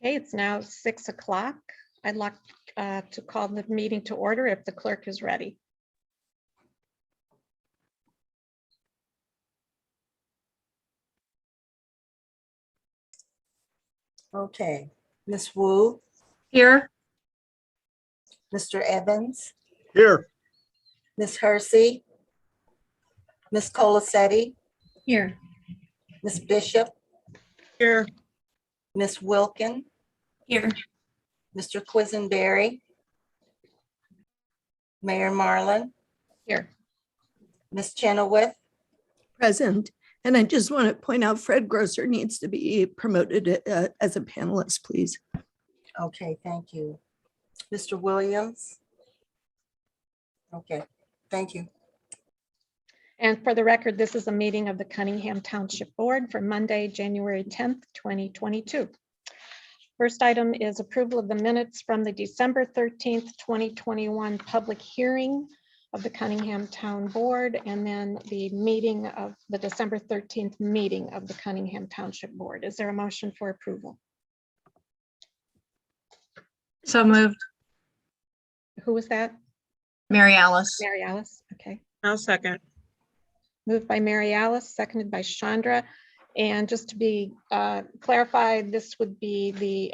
Okay, it's now 6 o'clock. I'd like to call the meeting to order if the clerk is ready. Okay, Ms. Wu, Here. Mr. Evans, Here. Ms. Hersey, Ms. Colacetti, Here. Ms. Bishop, Here. Ms. Wilkin, Here. Mr. Quisenberry, Mayor Marlin, Here. Ms. Chenoweth, Present. And I just want to point out Fred Grosser needs to be promoted as a panelist, please. okay, thank you. Mr. Williams. Okay, thank you. And for the record, this is a meeting of the Cunningham Township Board for Monday, January 10th, 2022. First item is approval of the minutes from the December 13th, 2021 public hearing of the Cunningham Town Board, and then the meeting of the December 13th meeting of the Cunningham Township Board. Is there a motion for approval? So moved. Who was that? Mary Alice. Mary Alice, okay. I'll second. Moved by Mary Alice, seconded by Chandra. And just to be clarified, this would be the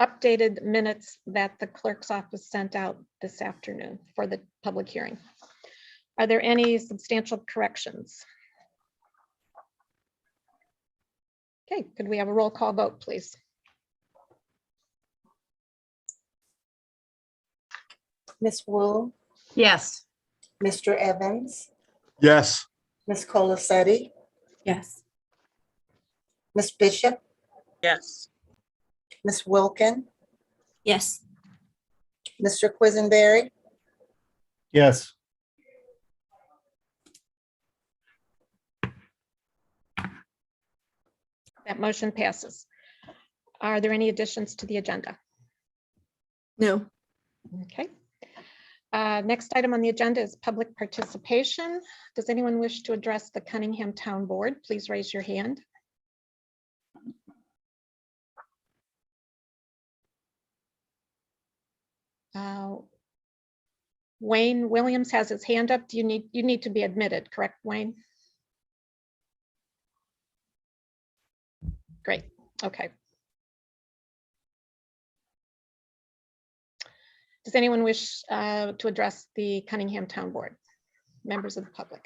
updated minutes that the clerk's office sent out this afternoon for the public hearing. Are there any substantial corrections? Okay, could we have a roll call vote, please? Ms. Wu, Yes. Mr. Evans, Yes. Ms. Colacetti, Yes. Ms. Bishop, Yes. Ms. Wilkin, Yes. Mr. Quisenberry, Yes. That motion passes. Are there any additions to the agenda? No. Okay. Next item on the agenda is public participation. Does anyone wish to address the Cunningham Town Board? Please raise your hand. Wayne Williams has his hand up. Do you need to be admitted, correct, Wayne? Great. Okay. Does anyone wish to address the Cunningham Town Board? Members of the public?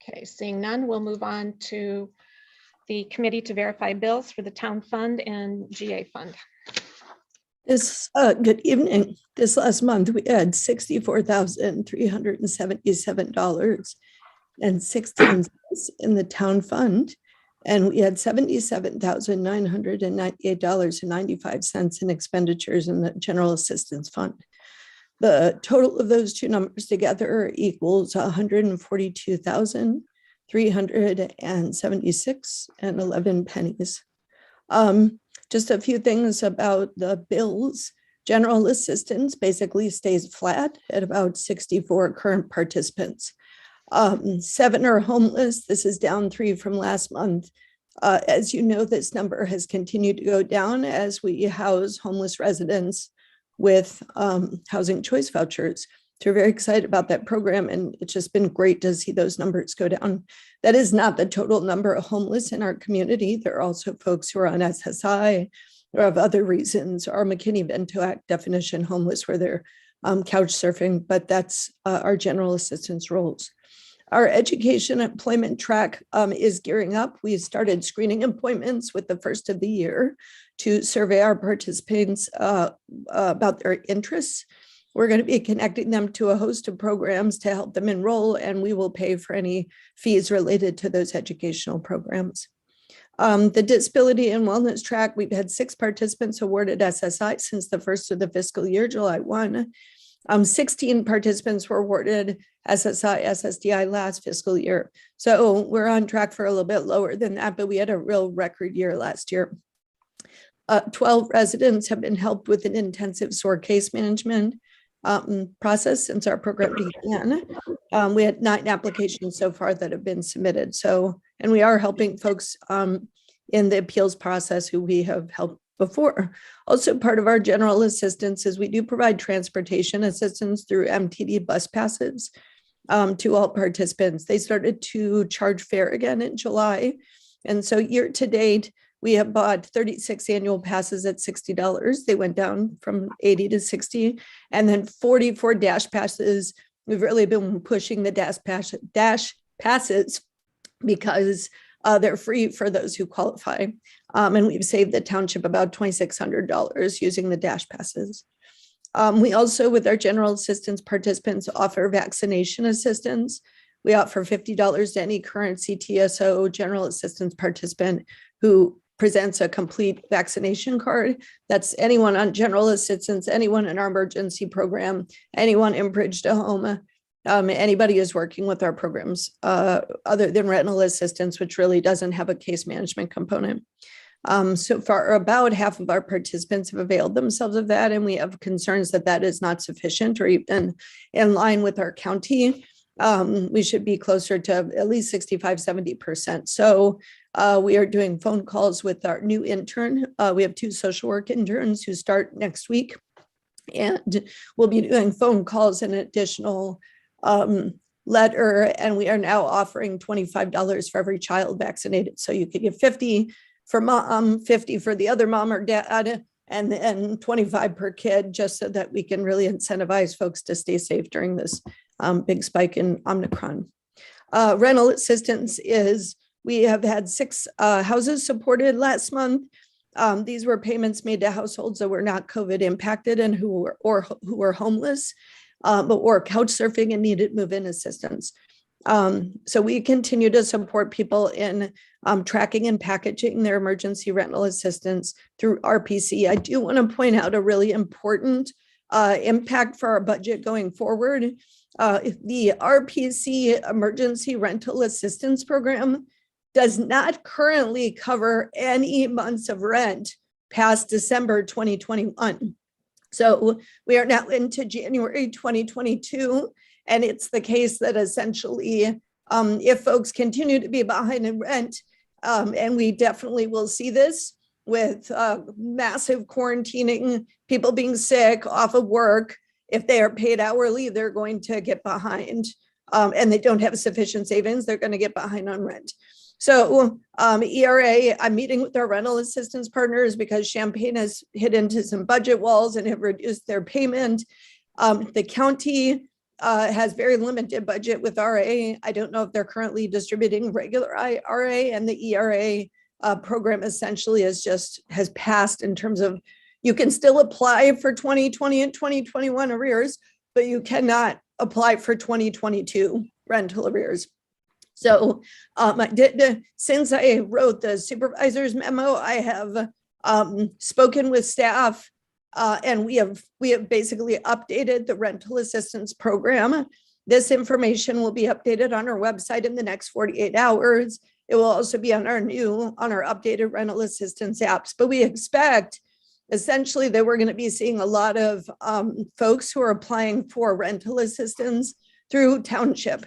Okay, seeing none, we'll move on to the committee to verify bills for the town fund and GA fund. Good evening. This last month, we had $64,377.16 in the town fund. And we had $77,998.95 in expenditures in the general assistance fund. The total of those two numbers together equals $142,376.11. Just a few things about the bills. General assistance basically stays flat at about 64 current participants. 7 are homeless. This is down 3 from last month. As you know, this number has continued to go down as we house homeless residents with housing choice vouchers. So we're very excited about that program, and it's just been great to see those numbers go down. That is not the total number of homeless in our community. There are also folks who are on SSI or of other reasons, or McKinney-Vento Act definition homeless where they're couch surfing, but that's our general assistance roles. Our education employment track is gearing up. We started screening appointments with the first of the year to survey our participants about their interests. We're going to be connecting them to a host of programs to help them enroll, and we will pay for any fees related to those educational programs. The disability and wellness track, we've had 6 participants awarded SSI since the first of the fiscal year, July 1. 16 participants were awarded SSI, SSDI last fiscal year. So we're on track for a little bit lower than that, but we had a real record year last year. 12 residents have been helped with an intensive SOAR case management process since our program began. We had 9 applications so far that have been submitted. So, and we are helping folks in the appeals process who we have helped before. Also, part of our general assistance is we do provide transportation assistance through MTD bus passes to all participants. They started to charge fare again in July. And so year to date, we have bought 36 annual passes at $60. They went down from 80 to 60. And then 44 dash passes. We've really been pushing the dash passes because they're free for those who qualify. And we've saved the township about $2,600 using the dash passes. We also, with our general assistance participants, offer vaccination assistance. We offer $50 to any current CTSO general assistance participant who presents a complete vaccination card. That's anyone on general assistance, anyone in our emergency program, anyone in Bridge to Home, anybody who's working with our programs other than rental assistance, which really doesn't have a case management component. So far, about half of our participants have availed themselves of that, and we have concerns that that is not sufficient or even in line with our county. We should be closer to at least 65-70%. So we are doing phone calls with our new intern. We have 2 social work interns who start next week, and we'll be doing phone calls and additional letter. And we are now offering $25 for every child vaccinated. So you could give 50 for mom, 50 for the other mom or dad, and then 25 per kid, just so that we can really incentivize folks to stay safe during this big spike in Omicron. Rental assistance is, we have had 6 houses supported last month. These were payments made to households that were not COVID impacted and who were homeless, but were couch surfing and needed move-in assistance. So we continue to support people in tracking and packaging their emergency rental assistance through RPC. I do want to point out a really important impact for our budget going forward. The RPC Emergency Rental Assistance Program does not currently cover any months of rent past December 2021. So we are now into January 2022, and it's the case that essentially, if folks continue to be behind in rent, and we definitely will see this with massive quarantining, people being sick, off of work, if they are paid hourly, they're going to get behind, and they don't have sufficient savings, they're going to get behind on rent. So ERA, I'm meeting with our rental assistance partners because Champaign has hit into some budget walls and have reduced their payment. The county has very limited budget with RA. I don't know if they're currently distributing regular RA, and the ERA program essentially has passed in terms of you can still apply for 2020 and 2021 arrears, but you cannot apply for 2022 rental arrears. So since I wrote the supervisor's memo, I have spoken with staff, and we have basically updated the rental assistance program. This information will be updated on our website in the next 48 hours. It will also be on our updated rental assistance apps. But we expect essentially that we're going to be seeing a lot of folks who are applying for rental assistance through Township.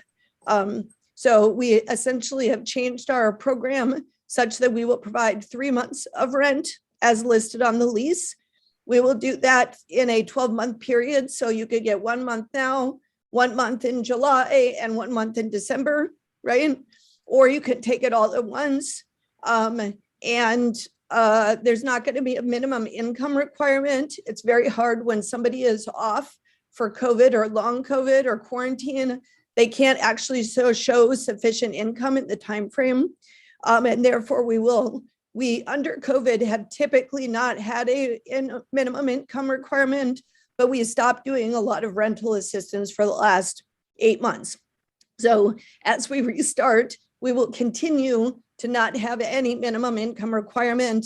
So we essentially have changed our program such that we will provide 3 months of rent as listed on the lease. We will do that in a 12-month period. So you could get 1 month now, 1 month in July, and 1 month in December, right? Or you could take it all at once. There's not going to be a minimum income requirement. It's very hard when somebody is off for COVID or long COVID or quarantine. They can't actually show sufficient income in the time frame. And therefore we under COVID have typically not had a minimum income requirement, but we stopped doing a lot of rental assistance for the last 8 months. So as we restart, we will continue to not have any minimum income requirement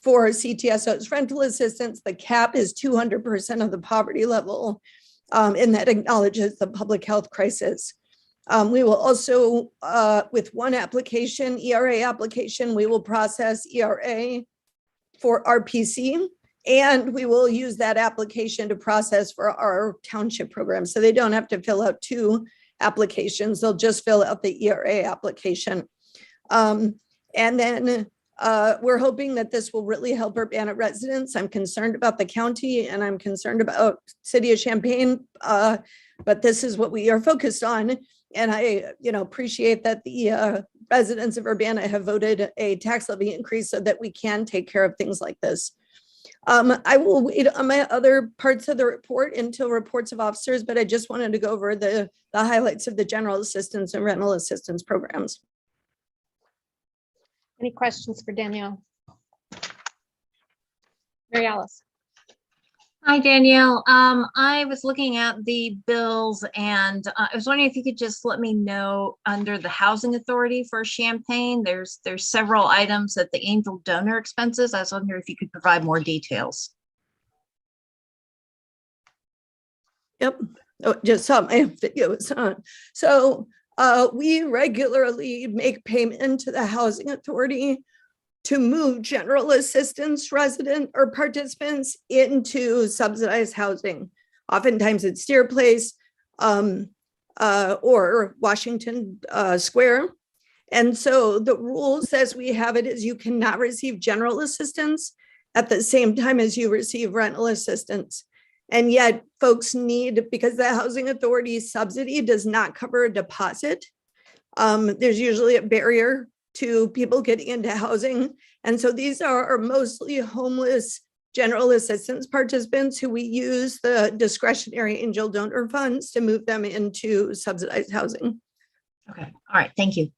for CTSO's rental assistance. The cap is 200% of the poverty level, and that acknowledges the public health crisis. We will also, with one application, ERA application, we will process ERA for RPC, and we will use that application to process for our township program. So they don't have to fill out 2 applications. They'll just fill out the ERA application. And then we're hoping that this will really help Urbana residents. I'm concerned about the county and I'm concerned about City of Champaign, but this is what we are focused on. And I, appreciate that the residents of Urbana have voted a tax levy increase so that we can take care of things like this. I will wait on my other parts of the report until reports of officers, but I just wanted to go over the highlights of the general assistance and rental assistance programs. Any questions for Danielle? Mary Alice. Hi, Danielle. I was looking at the bills and I was wondering if you could just let me know under the Housing Authority for Champaign, there's several items at the angel donor expenses. I was wondering if you could provide more details. Yep. Oh, just saw my video was on. So we regularly make payment to the Housing Authority to move general assistance resident or participants into subsidized housing. Oftentimes it's Steer Place or Washington Square. And so the rules as we have it is you cannot receive general assistance at the same time as you receive rental assistance. And yet folks need, because the Housing Authority subsidy does not cover a deposit, there's usually a barrier to people getting into housing. And so these are mostly homeless general assistance participants who we use the discretionary angel donor funds to move them into subsidized housing. Okay. All right. Thank you.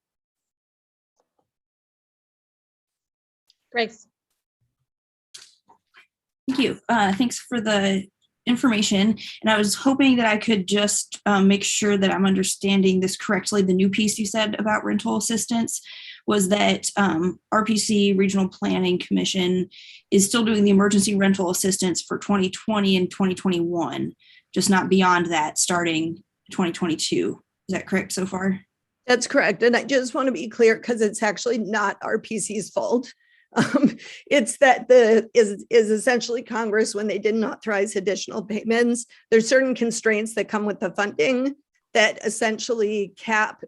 Grace. Thank you. Thanks for the information. And I was hoping that I could just make sure that I'm understanding this correctly. The new piece you said about rental assistance was that RPC Regional Planning Commission is still doing the emergency rental assistance for 2020 and 2021, just not beyond that starting 2022. Is that correct so far? That's correct. And I just want to be clear because it's actually not RPC's fault. It's that is essentially Congress, when they didn't authorize additional payments, there's certain constraints that come with the funding that essentially cap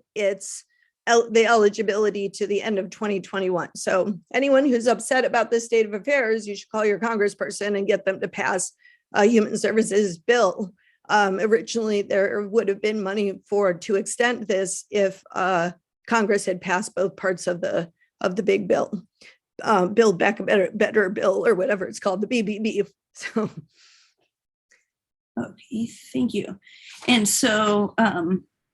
the eligibility to the end of 2021. So anyone who's upset about this state of affairs, you should call your congressperson and get them to pass a human services bill. Originally, there would have been money to extend this if Congress had passed both parts of the big bill. Build Back a better bill, or whatever it's called, the BBB. So, okay, thank you. And so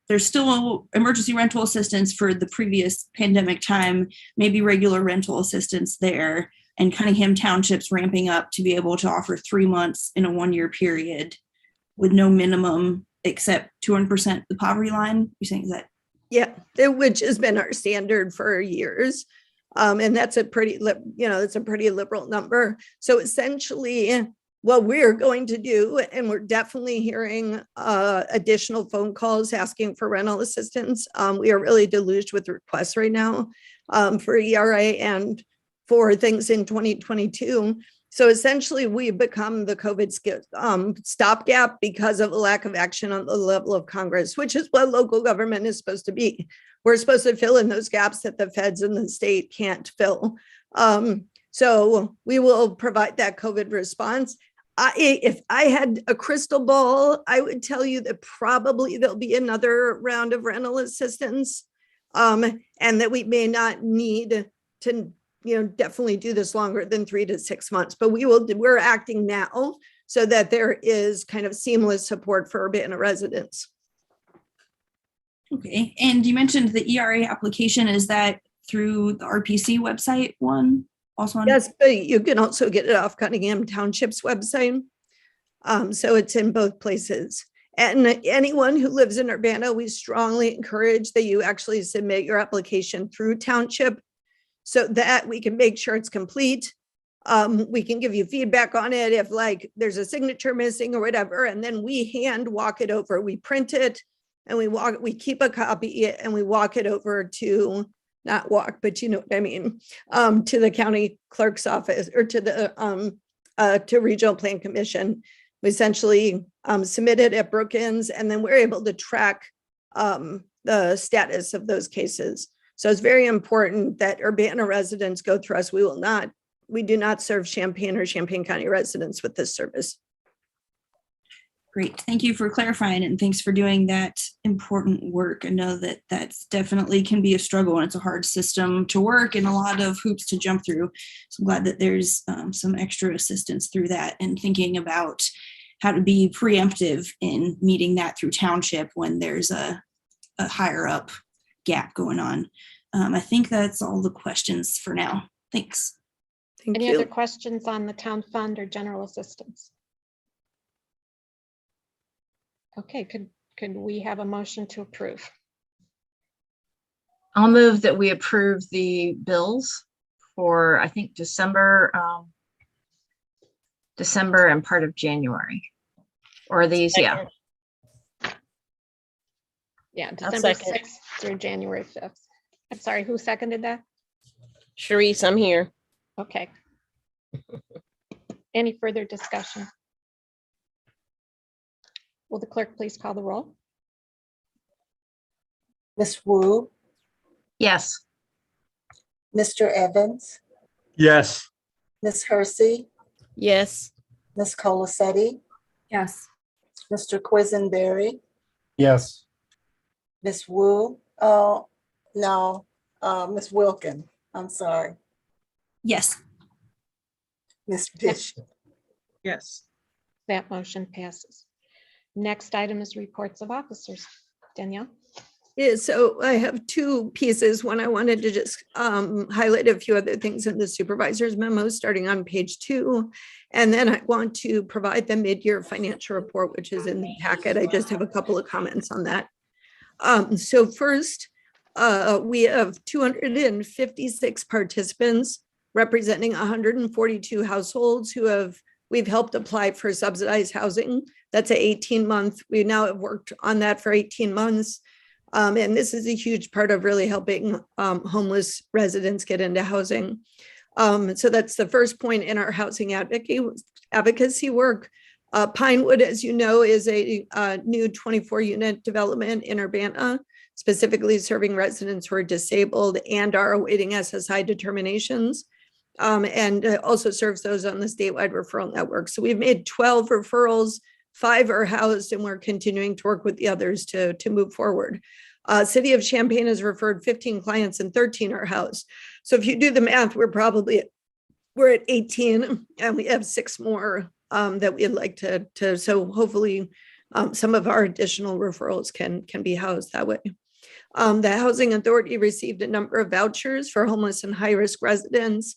there's still emergency rental assistance for the previous pandemic time, maybe regular rental assistance there, and Cunningham Township's ramping up to be able to offer 3 months in a 1-year period with no minimum except 200% the poverty line. You're saying, is that? yeah, which has been our standard for years. And that's a pretty, that's a pretty liberal number. So essentially what we're going to do, and we're definitely hearing additional phone calls asking for rental assistance. We are really deluged with requests right now for ERA and for things in 2022. So essentially we've become the COVID stopgap because of a lack of action on the level of Congress, which is what local government is supposed to be. We're supposed to fill in those gaps that the feds and the state can't fill. So we will provide that COVID response. If I had a crystal ball, I would tell you that probably there'll be another round of rental assistance, and that we may not need to, definitely do this longer than 3 to 6 months, but we're acting now so that there is kind of seamless support for Urbana residents. Okay. And you mentioned the ERA application. Is that through the RPC website one? Also on? Yes, but you can also get it off Cunningham Township's website. So it's in both places. And anyone who lives in Urbana, we strongly encourage that you actually submit your application through Township so that we can make sure it's complete. We can give you feedback on it if there's a signature missing or whatever, and then we hand walk it over. We print it and we keep a copy and we walk it over to, not walk, but you know what I mean, to the county clerk's office or to the to Regional Plan Commission. We essentially submit it at Brookings, and then we're able to track the status of those cases. So it's very important that Urbana residents go through us. We do not serve Champaign or Champaign County residents with this service. Great. Thank you for clarifying and thanks for doing that important work. I know that that's definitely can be a struggle and it's a hard system to work and a lot of hoops to jump through. So I'm glad that there's some extra assistance through that and thinking about how to be preemptive in meeting that through Township when there's a higher up gap going on. I think that's all the questions for now. Thanks. Thank Any other you. questions on the town fund or general assistance? Okay, could we have a motion to approve? I'll move that we approve the bills for, I think, December and part of January. Or these, yeah. Yeah, I'll December second. 6th through January 5th. I'm sorry, who seconded that? Sharice, I'm here. Okay. Any further discussion? Will the clerk please call the roll? Ms. Wu, Yes. Mr. Evans, Yes. Ms. Hersey, Yes. Ms. Colacetti, Yes. Mr. Quisenberry, Yes. Ms. Wu, no, Ms. Wilkin, I'm sorry, Yes. Ms. Bishop. Yes. That motion passes. Next item is reports of officers. Danielle? Yeah, so I have two pieces. One, I wanted to just highlight a few other things in the supervisor's memo, starting on page 2. And then I want to provide the mid-year financial report, which is in the packet. I just have a couple of comments on that. So first, we have 256 participants representing 142 households we've helped apply for subsidized housing. That's an 18-month. We now have worked on that for 18 months. And this is a huge part of really helping homeless residents get into housing. So that's the first point in our housing advocacy work. Pinewood, as you know, is a new 24-unit development in Urbana, specifically serving residents who are disabled and are awaiting SSI determinations, and also serves those on the statewide referral network. So we've made 12 referrals, 5 are housed, and we're continuing to work with the others to move forward. City of Champaign has referred 15 clients and 13 are housed. So if you do the math, we're at 18 and we have 6 more that we'd like to so hopefully some of our additional referrals can be housed that way. The Housing Authority received a number of vouchers for homeless and high-risk residents.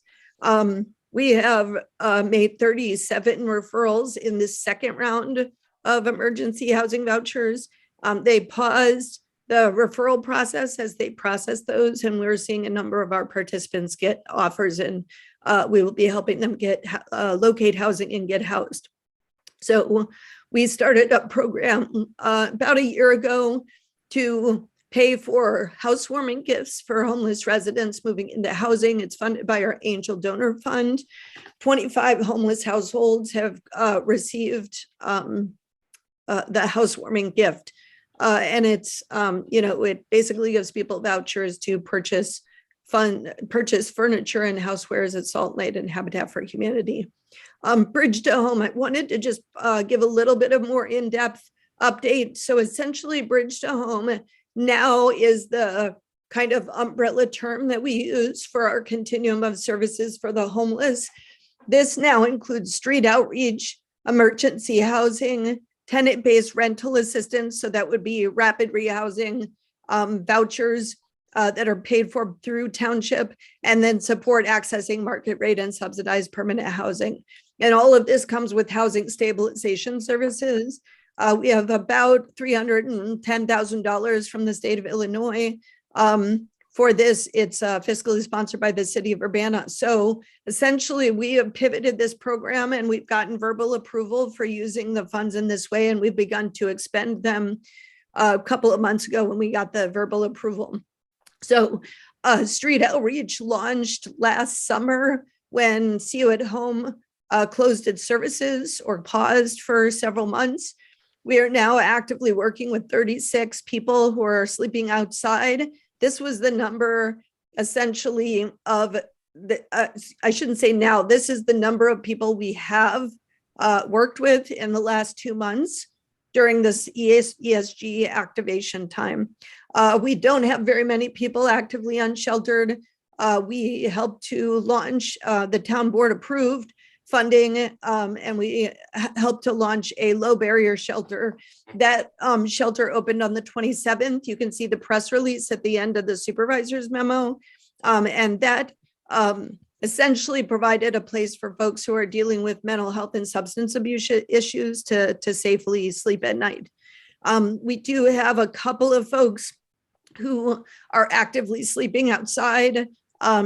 We have made 37 referrals in this second round of emergency housing vouchers. They paused the referral process as they process those, and we're seeing a number of our participants get offers, and we will be helping them get locate housing and get housed. So we started a program about a year ago to pay for housewarming gifts for homeless residents moving into housing. It's funded by our Angel Donor Fund. 25 homeless households have received the housewarming gift. And it's, it basically gives people vouchers to purchase furniture and housewares at Salt Lake and Habitat for Humanity. Bridge to Home, I wanted to just give a little bit of more in-depth update. So essentially Bridge to Home now is the kind of umbrella term that we use for our continuum of services for the homeless. This now includes street outreach, emergency housing, tenant-based rental assistance. So that would be rapid rehousing, vouchers that are paid for through Township, and then support accessing market rate and subsidized permanent housing. And all of this comes with housing stabilization services. We have about $310,000 from the state of Illinois. For this, it's fiscally sponsored by the city of Urbana. So essentially, we have pivoted this program and we've gotten verbal approval for using the funds in this way, and we've begun to expend them a couple of months ago when we got the verbal approval. So Street Outreach launched last summer when See You at Home closed its services or paused for several months. We are now actively working with 36 people who are sleeping outside this was the number essentially of the, I shouldn't say now, this is the number of people we have worked with in the last 2 months during this ESG activation time. We don't have very many people actively unsheltered. We helped to launch the town board approved funding, and we helped to launch a low barrier shelter. That shelter opened on the 27th. You can see the press release at the end of the supervisor's memo. And that essentially provided a place for folks who are dealing with mental health and substance abuse issues to safely sleep at night. We do have a couple of folks who are actively sleeping outside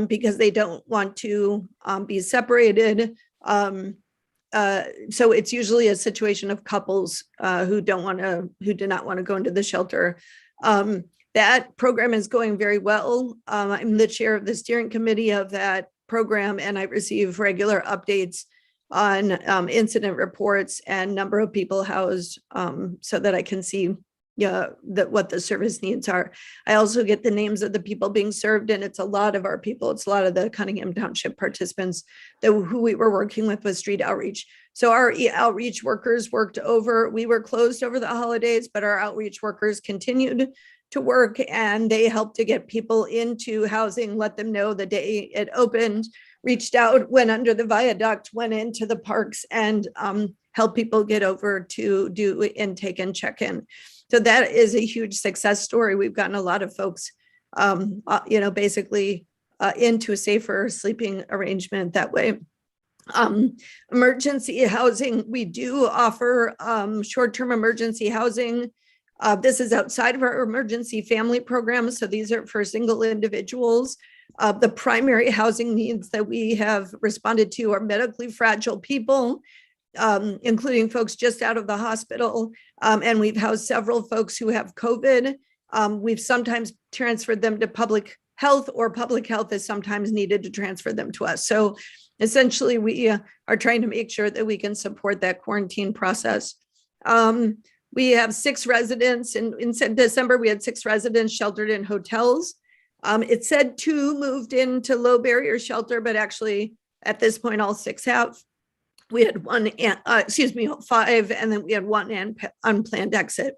because they don't want to be separated. So it's usually a situation of couples who do not want to go into the shelter. That program is going very well. I'm the chair of the steering committee of that program, and I receive regular updates on incident reports and number of people housed, so that I can see what the service needs are. I also get the names of the people being served, and it's a lot of our people. It's a lot of the Cunningham Township participants who we were working with street outreach. So our outreach workers we were closed over the holidays, but our outreach workers continued to work, and they helped to get people into housing, let them know the day it opened, reached out, went under the viaduct, went into the parks, and helped people get over to do intake and check-in. So that is a huge success story. We've gotten a lot of folks, basically into a safer sleeping arrangement that way. Emergency housing, we do offer short-term emergency housing. This is outside of our emergency family program. So these are for single individuals. The primary housing needs that we have responded to are medically fragile people, including folks just out of the hospital. And we've housed several folks who have COVID. We've sometimes transferred them to public health, or public health is sometimes needed to transfer them to us. So essentially, we are trying to make sure that we can support that quarantine process. We have 6 residents. In December, we had 6 residents sheltered in hotels. It said 2 moved into low barrier shelter, but actually at this point, all 6 have. We had 5, and then we had 1 unplanned exit.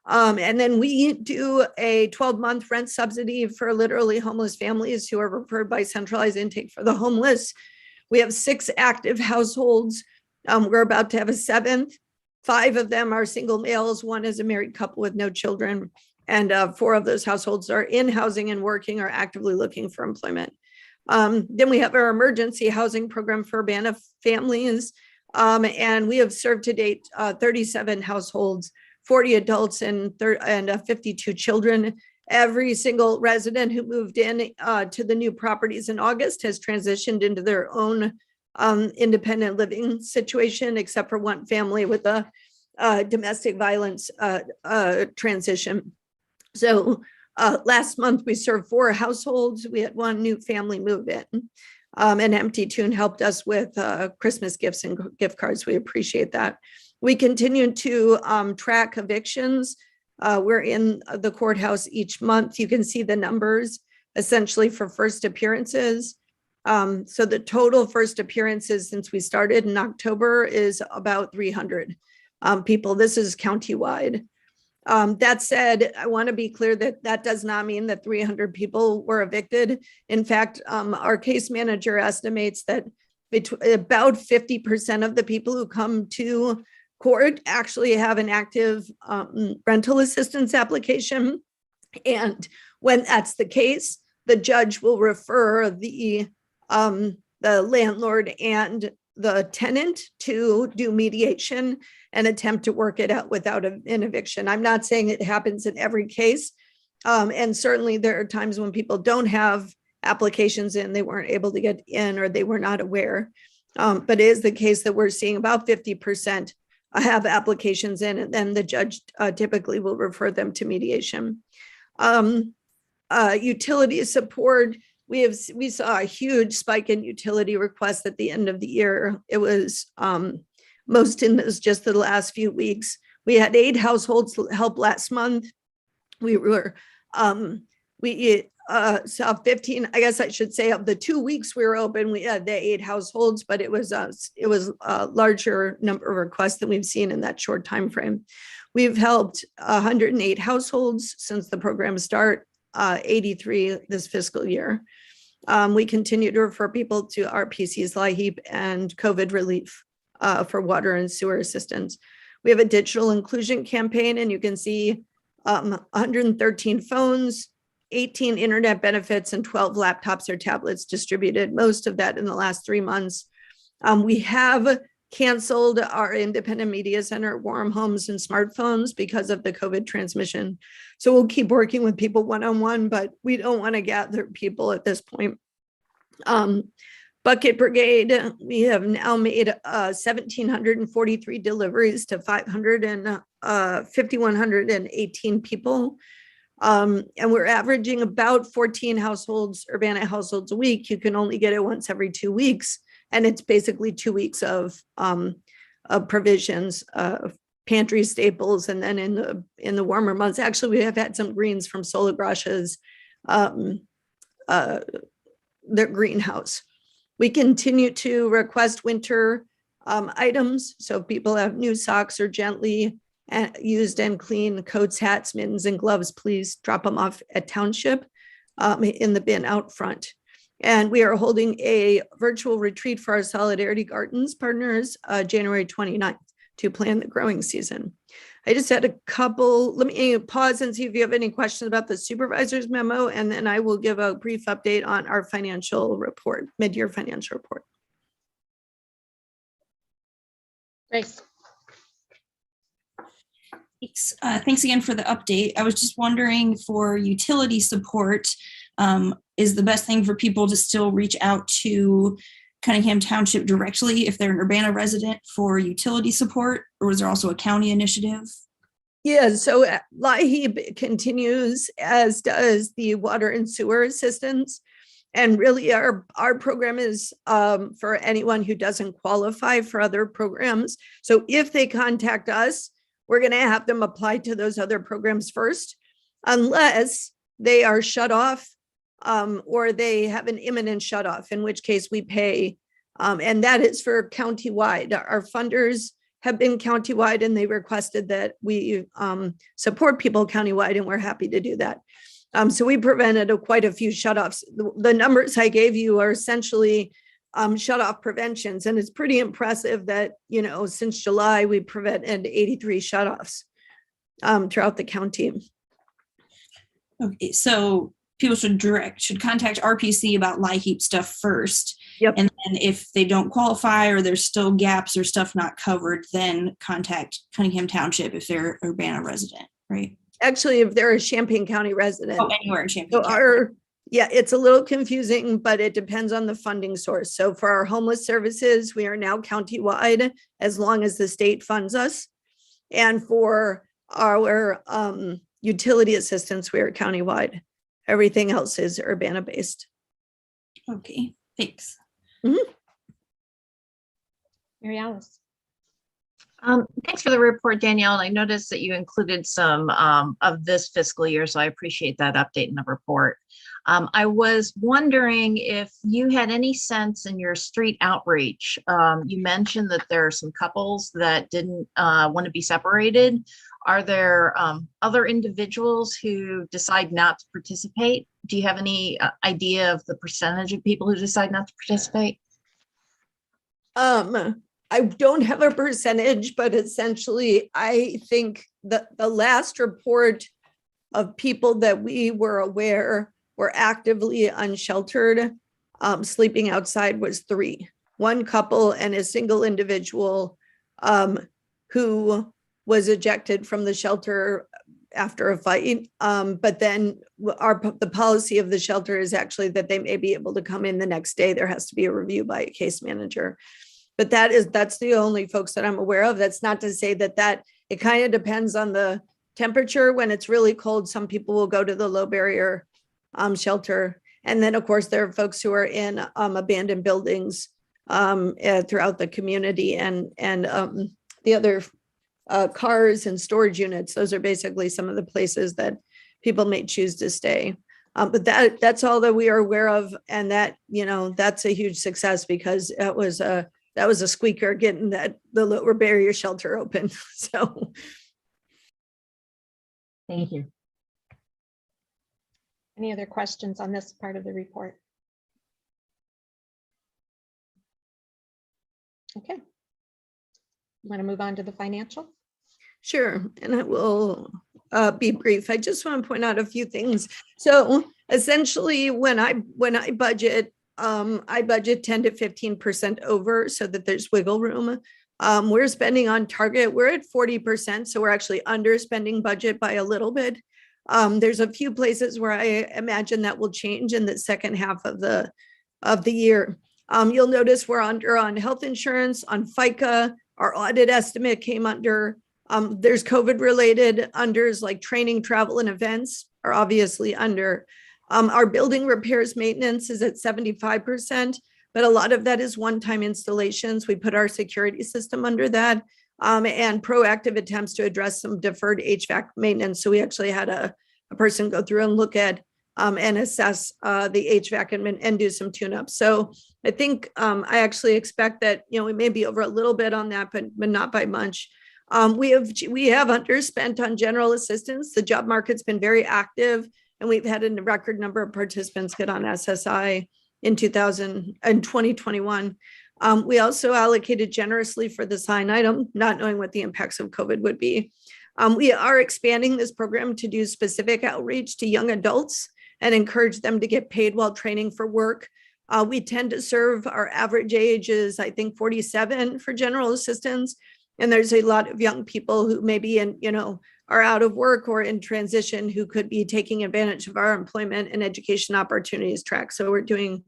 And then we do a 12-month rent subsidy for literally homeless families who are referred by centralized intake for the homeless. We have 6 active households. We're about to have a 7th. 5 of them are single males. 1 is a married couple with no children. And 4 of those households are in housing and working or actively looking for employment. Then we have our emergency housing program for Urbana families. And we have served to date 37 households, 40 adults and 52 children. Every single resident who moved in to the new properties in August has transitioned into their own independent living situation, except for 1 family with a domestic violence transition. So last month we served 4 households. We had 1 new family move in. And Empty Tune helped us with Christmas gifts and gift cards. We appreciate that. We continue to track evictions. We're in the courthouse each month. You can see the numbers essentially for first appearances. So the total first appearances since we started in October is about 300 people. This is countywide. That said, I want to be clear that that does not mean that 300 people were evicted. In fact, our case manager estimates that about 50% of the people who come to court actually have an active rental assistance application. And when that's the case, the judge will refer the landlord and the tenant to do mediation and attempt to work it out without an eviction. I'm not saying it happens in every case. And certainly there are times when people don't have applications in, they weren't able to get in, or they were not aware. But it is the case that we're seeing about 50% have applications in, and then the judge typically will refer them to mediation. Utility support. We saw a huge spike in utility requests at the end of the year. It was most in just the last few weeks. We had 8 households help last month. We We saw 15, I guess I should say, of the 2 weeks we were open, we had the 8 households, but it was a larger number of requests than we've seen in that short time frame. We've helped 108 households since the program start, 83 this fiscal year. We continue to refer people to RPC's LIHEAP and COVID relief for water and sewer assistance. We have a digital inclusion campaign, and you can see 113 phones, 18 internet benefits, and 12 laptops or tablets distributed, most of that in the last 3 months. We have canceled our independent media center, warm homes, and smartphones because of the COVID transmission. So we'll keep working with people one-on-one, but we don't want to gather people at this point. Bucket Brigade, we have now made 1,743 deliveries to 5,118 people. And we're averaging about 14 households, Urbana households a week. You can only get it once every 2 weeks. And it's basically 2 weeks of provisions, pantry staples. And then in the warmer months, actually, we have had some greens from Sola Gracia's, their greenhouse. We continue to request winter items. So if people have new socks or gently used and clean coats, hats, mittens, and gloves, please drop them off at Township in the bin out front. And we are holding a virtual retreat for our Solidarity Gardens partners January 29th to plan the growing season. I just had a couple, let me pause and see if you have any questions about the supervisor's memo, and then I will give a brief update on our financial report, mid-year financial report. Grace. Thanks again for the update. I was just wondering, for utility support, is the best thing for people to still reach out to Cunningham Township directly if they're an Urbana resident for utility support, or is there also a county initiative? Yeah, so LIHEAP continues, as does the water and sewer assistance. And really our program is for anyone who doesn't qualify for other programs. So if they contact us, we're going to have them apply to those other programs first, unless they are shut off or they have an imminent shut off, in which case we pay. And that is for countywide. Our funders have been countywide, and they requested that we support people countywide, and we're happy to do that. So we prevented quite a few shutoffs. The numbers I gave you are essentially shutoff preventions, and it's pretty impressive that, you know, since July we prevented 83 shutoffs throughout the county. Okay, so people should contact RPC about LIHEAP stuff first. Yep. And then if they don't qualify or there's still gaps or stuff not covered, then contact Cunningham Township if they're Urbana resident, right? Actually, if they're a Champaign County resident. Oh, anywhere in Champaign So County. yeah, it's a little confusing, but it depends on the funding source. So for our homeless services, we are now countywide as long as the state funds us. And for our utility assistance, we are countywide. Everything else is Urbana based. Okay, thanks. Mary Alice. Thanks for the report, Danielle. And I noticed that you included some of this fiscal year, so I appreciate that update in the report. I was wondering if you had any sense in your street outreach. You mentioned that there are some couples that didn't want to be separated. Are there other individuals who decide not to participate? Do you have any idea of the percentage of people who decide not to participate? I don't have a percentage, but essentially, I think that the last report of people that we were aware were actively unsheltered, sleeping outside was 3. One couple and a single individual who was ejected from the shelter after a fight. But then the policy of the shelter is actually that they may be able to come in the next day. There has to be a review by a case manager. But that's the only folks that I'm aware of. That's not to say that it kind of depends on the temperature. When it's really cold, some people will go to the low barrier shelter. And then of course, there are folks who are in abandoned buildings throughout the community, and the other cars and storage units. Those are basically some of the places that people may choose to stay. But that's all that we are aware of. And that, that's a huge success because that was a squeaker getting the lower barrier shelter open. So Thank you. Any other questions on this part of the report? Okay. Want to move on to the financial? sure, and I will be brief. I just want to point out a few things. So essentially, when I budget, I budget 10 to 15% over so that there's wiggle room. We're spending on target. We're at 40%, so we're actually underspending budget by a little bit. There's a few places where I imagine that will change in the second half of the year. You'll notice we're under on health insurance, on FICA. Our audit estimate came under. There's COVID related unders like training, travel, and events are obviously under. Our building repairs maintenance is at 75%, but a lot of that is one-time installations. We put our security system under that, and proactive attempts to address some deferred HVAC maintenance. So we actually had a person go through and look at and assess the HVAC and do some tune-ups. So I think I actually expect that, we may be over a little bit on that, but not by much. We have underspent on general assistance. The job market's been very active, and we've had a record number of participants get on SSI in 2021. We also allocated generously for the sign item, not knowing what the impacts of COVID would be. We are expanding this program to do specific outreach to young adults and encourage them to get paid while training for work. We tend to serve, our average age is, I think, 47 for general assistance. And there's a lot of young people who maybe are out of work or in transition who could be taking advantage of our employment and education opportunities track. So we're doing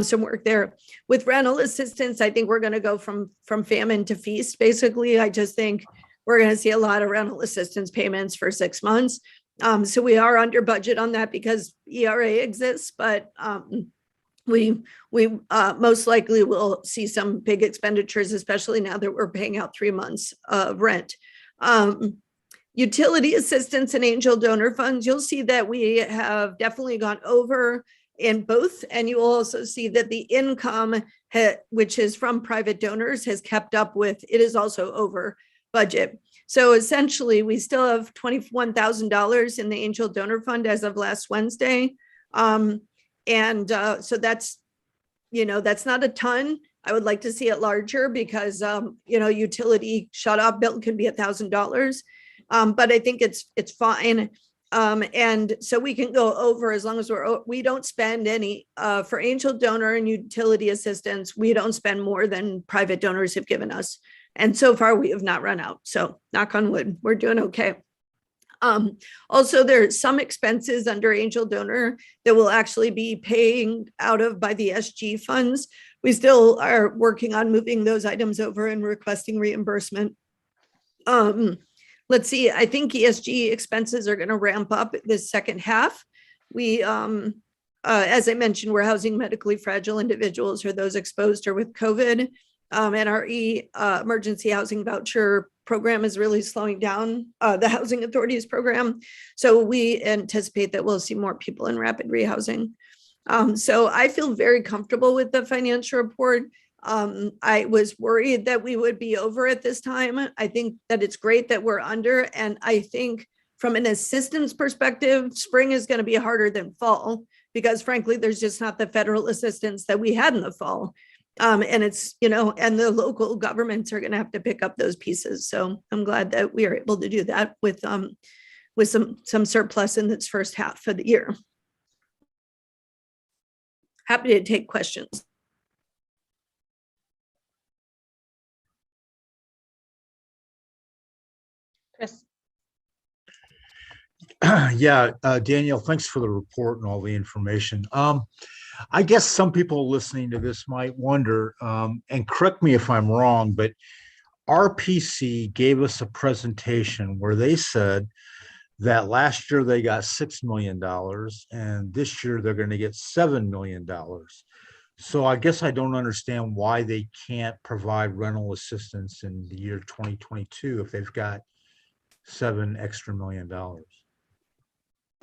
some work there. With rental assistance, I think we're going to go from famine to feast. Basically, I just think we're going to see a lot of rental assistance payments for 6 months. So we are under budget on that because ERA exists, but we most likely will see some big expenditures, especially now that we're paying out 3 months of rent. Utility assistance and angel donor funds, you'll see that we have definitely gone over in both, and you will also see that the income, which is from private donors, has kept up with, it is also over budget. So essentially, we still have $21,000 in the angel donor fund as of last Wednesday. So that's, that's not a ton. I would like to see it larger because, utility shut off bill can be $1,000. But I think it's fine. And so we can go over as long as we don't spend any for angel donor and utility assistance. We don't spend more than private donors have given us. And so far we have not run out. So knock on wood, we're doing okay. Also, there's some expenses under angel donor that will actually be paying out of by the SG funds. We still are working on moving those items over and requesting reimbursement. Let's see, I think ESG expenses are going to ramp up this second half. We, as I mentioned, we're housing medically fragile individuals or those exposed or with COVID. And our emergency housing voucher program is really slowing down the housing authorities program. So we anticipate that we'll see more people in rapid rehousing. So I feel very comfortable with the financial report. I was worried that we would be over at this time. I think that it's great that we're under. And I think from an assistance perspective, spring is going to be harder than fall because frankly, there's just not the federal assistance that we had in the fall. And it's, and the local governments are going to have to pick up those pieces. So I'm glad that we are able to do that with some surplus in this first half of the year. Happy to take questions. Chris? Yeah, Danielle, thanks for the report and all the information. I guess some people listening to this might wonder, and correct me if I'm wrong, but RPC gave us a presentation where they said that last year they got $6 million and this year they're going to get $7 million. So I guess I don't understand why they can't provide rental assistance in the year 2022 if they've got $7 extra million.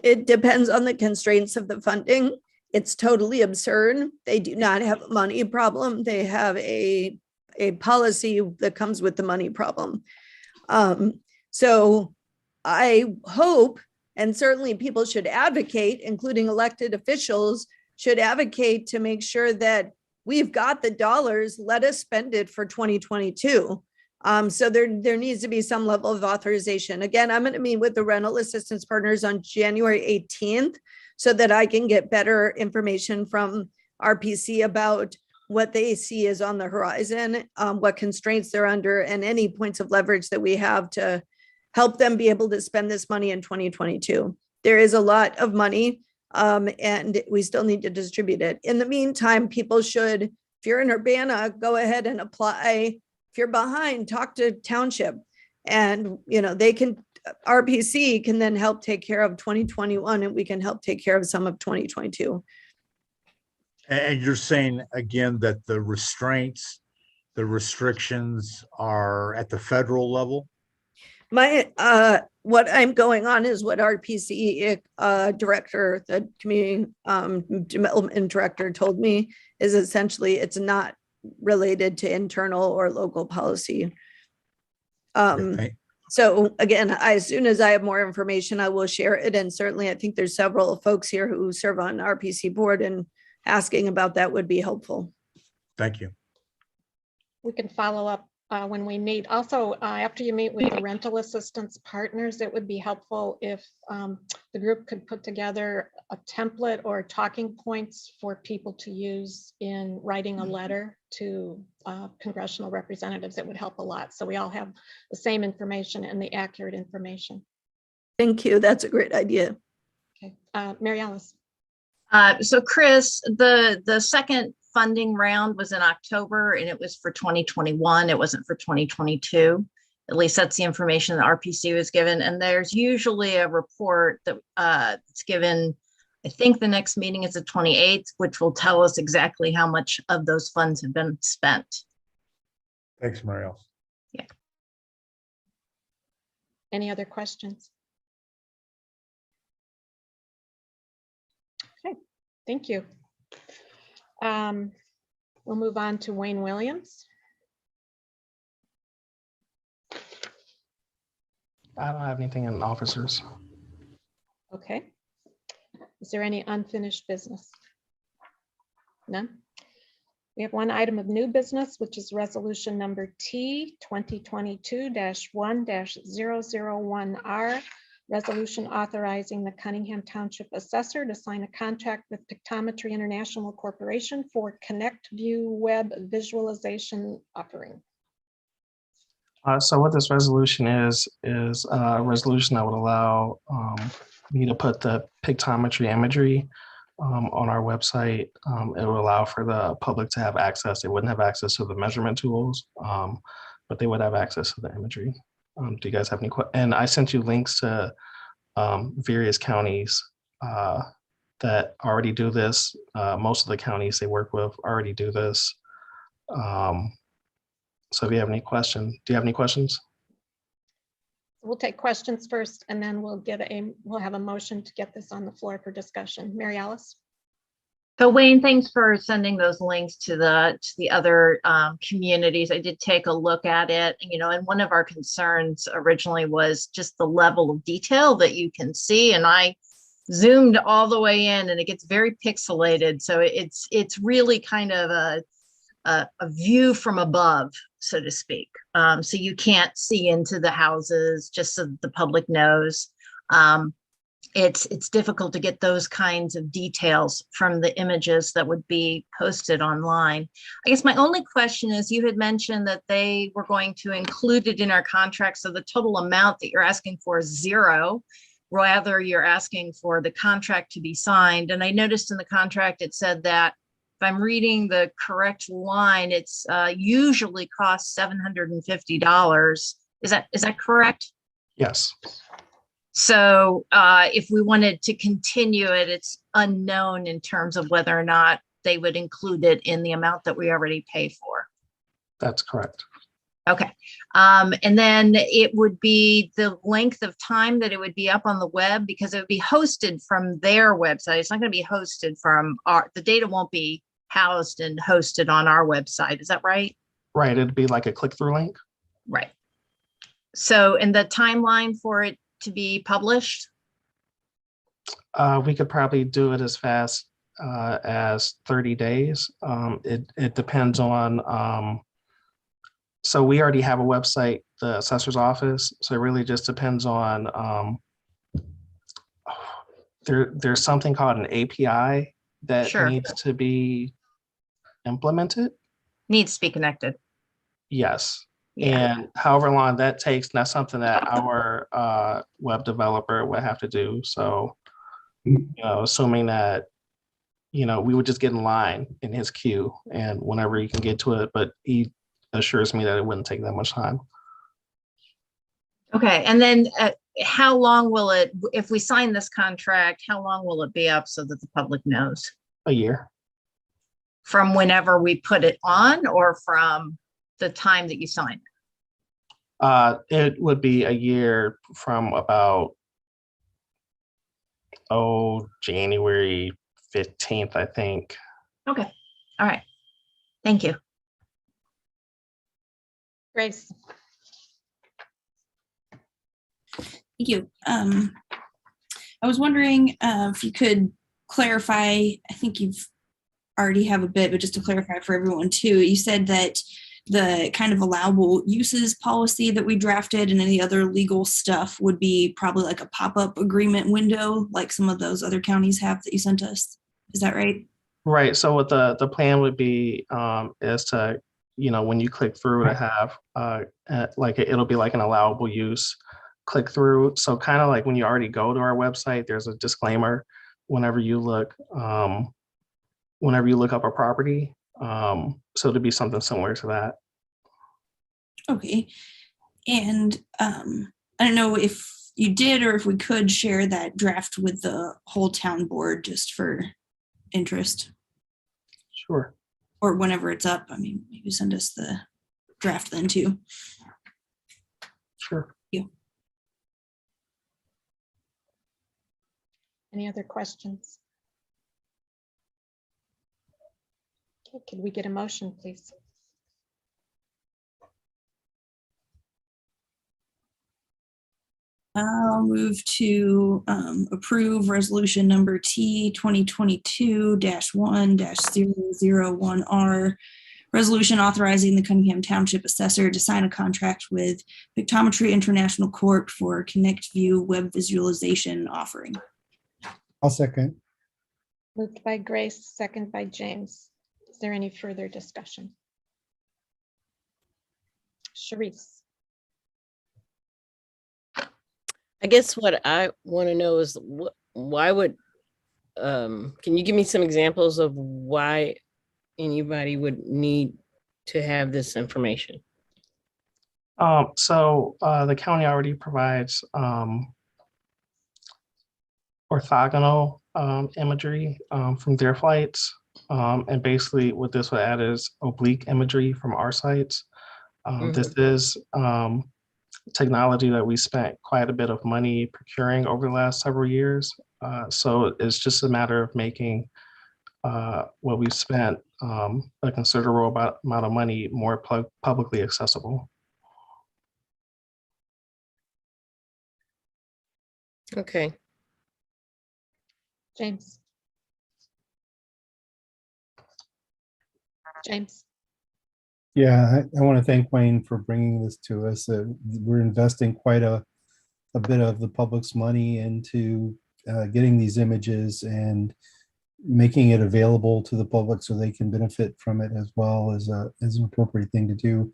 It depends on the constraints of the funding. It's totally absurd. They do not have a money problem. They have a policy that comes with the money problem. So I hope, and certainly people should advocate, including elected officials, should advocate to make sure that we've got the dollars, let us spend it for 2022. So there needs to be some level of authorization. Again, I'm going to meet with the rental assistance partners on January 18th so that I can get better information from RPC about what they see is on the horizon, what constraints they're under, and any points of leverage that we have to help them be able to spend this money in 2022. There is a lot of money, and we still need to distribute it. In the meantime, people should, if you're in Urbana, go ahead and apply. If you're behind, talk to Township, and they can, RPC can then help take care of 2021, and we can help take care of some of 2022. And you're saying again that the restraints, the restrictions are at the federal level? What I'm going on is what RPC director, the community development director, told me is essentially it's not related to internal or local policy. So again, as soon as I have more information, I will share it. And certainly I think there's several folks here who serve on RPC board, and asking about that would be helpful. Thank you. We can follow up when we meet. Also, after you meet with the rental assistance partners, it would be helpful if the group could put together a template or talking points for people to use in writing a letter to congressional representatives. It would help a lot. So we all have the same information and the accurate information. Thank you. That's a great idea. Okay, Mary Alice. So Chris, the second funding round was in October and it was for 2021. It wasn't for 2022. At least that's the information that RPC was given. And there's usually a report that it's given, I think the next meeting is the 28th, which will tell us exactly how much of those funds have been spent. Thanks, Marielle. Yeah. Any other questions? Okay, thank you. We'll move on to Wayne Williams. I don't have anything in officers. Okay. Is there any unfinished business? None. We have one item of new business, which is resolution number T 2022-1-001R. Resolution authorizing the Cunningham Township Assessor to sign a contract with Pictometry International Corporation for Connect View Web Visualization offering. So what this resolution is a resolution that would allow me to put the pictometry imagery on our website. It will allow for the public to have access. They wouldn't have access to the measurement tools, but they would have access to the imagery. Do you guys have any questions? And I sent you links to various counties that already do this. Most of the counties they work with already do this. So if you have any questions, do you have any questions? We'll take questions first, and then we'll have a motion to get this on the floor for discussion. Mary Alice. So Wayne, thanks for sending those links to the other communities. I did take a look at it, and one of our concerns originally was just the level of detail that you can see. And I zoomed all the way in, and it gets very pixelated. So it's really kind of a view from above, so to speak. So you can't see into the houses, just so that the public knows. It's difficult to get those kinds of details from the images that would be posted online. I guess my only question is, you had mentioned that they were going to include it in our contract. So the total amount that you're asking for is zero. Rather, you're asking for the contract to be signed. And I noticed in the contract, it said that if I'm reading the correct line, it's usually costs $750. Is that correct? Yes. So if we wanted to continue it, it's unknown in terms of whether or not they would include it in the amount that we already pay for. That's correct. Okay. And then it would be the length of time that it would be up on the web, because it would be hosted from their website. It's not going to be hosted from the data won't be housed and hosted on our website. Is that right? Right, it'd be like a click-through link. Right. So, and the timeline for it to be published? We could probably do it as fast as 30 days. It depends on, so we already have a website, the assessor's office. So it really just depends on, there's something called an API that Sure. needs to be implemented. Needs to be connected. Yes. Yeah. And however long that takes, that's something that our web developer would have to do. So, assuming that, we would just get in line in his queue and whenever he can get to it, but he assures me that it wouldn't take that much time. Okay. And then how long will it, if we sign this contract, how long will it be up so that the public knows? A year. From whenever we put it on, or from the time that you sign? It would be a year from about, January 15th, I think. Okay. All right. Thank you. Grace. Thank you. I was wondering if you could clarify, I think you've already have a bit, but just to clarify for everyone too, you said that the kind of allowable uses policy that we drafted and any other legal stuff would be probably like a pop-up agreement window, like some of those other counties have that you sent us. Is that right? Right. So what the plan would be is to, when you click through to have it'll be like an allowable use click through. So kind of like when you already go to our website, there's a disclaimer whenever you look up a property. So to be something similar to that. Okay. And I don't know if you did or if we could share that draft with the whole town board just for interest. Sure. Or whenever it's up. I mean, maybe send us the draft then too. Sure. Any other questions? Okay, could we get a motion, please? I'll move to approve resolution number T 2022-1-001R. Resolution authorizing the Cunningham Township Assessor to sign a contract with Pictometry International Corp. for Connect View web visualization offering. I'll second. Moved by Grace, second by James. Is there any further discussion? Sharice. I guess what I want to know is why would, can you give me some examples of why anybody would need to have this information? So the county already provides orthogonal imagery from their flights. And basically what this would add is oblique imagery from our sites. This is technology that we spent quite a bit of money procuring over the last several years. So it's just a matter of making what we've spent a considerable amount of money more publicly accessible. Okay. James. James. Yeah, I want to thank Wayne for bringing this to us. We're investing quite a bit of the public's money into getting these images and making it available to the public so they can benefit from it as well as an appropriate thing to do.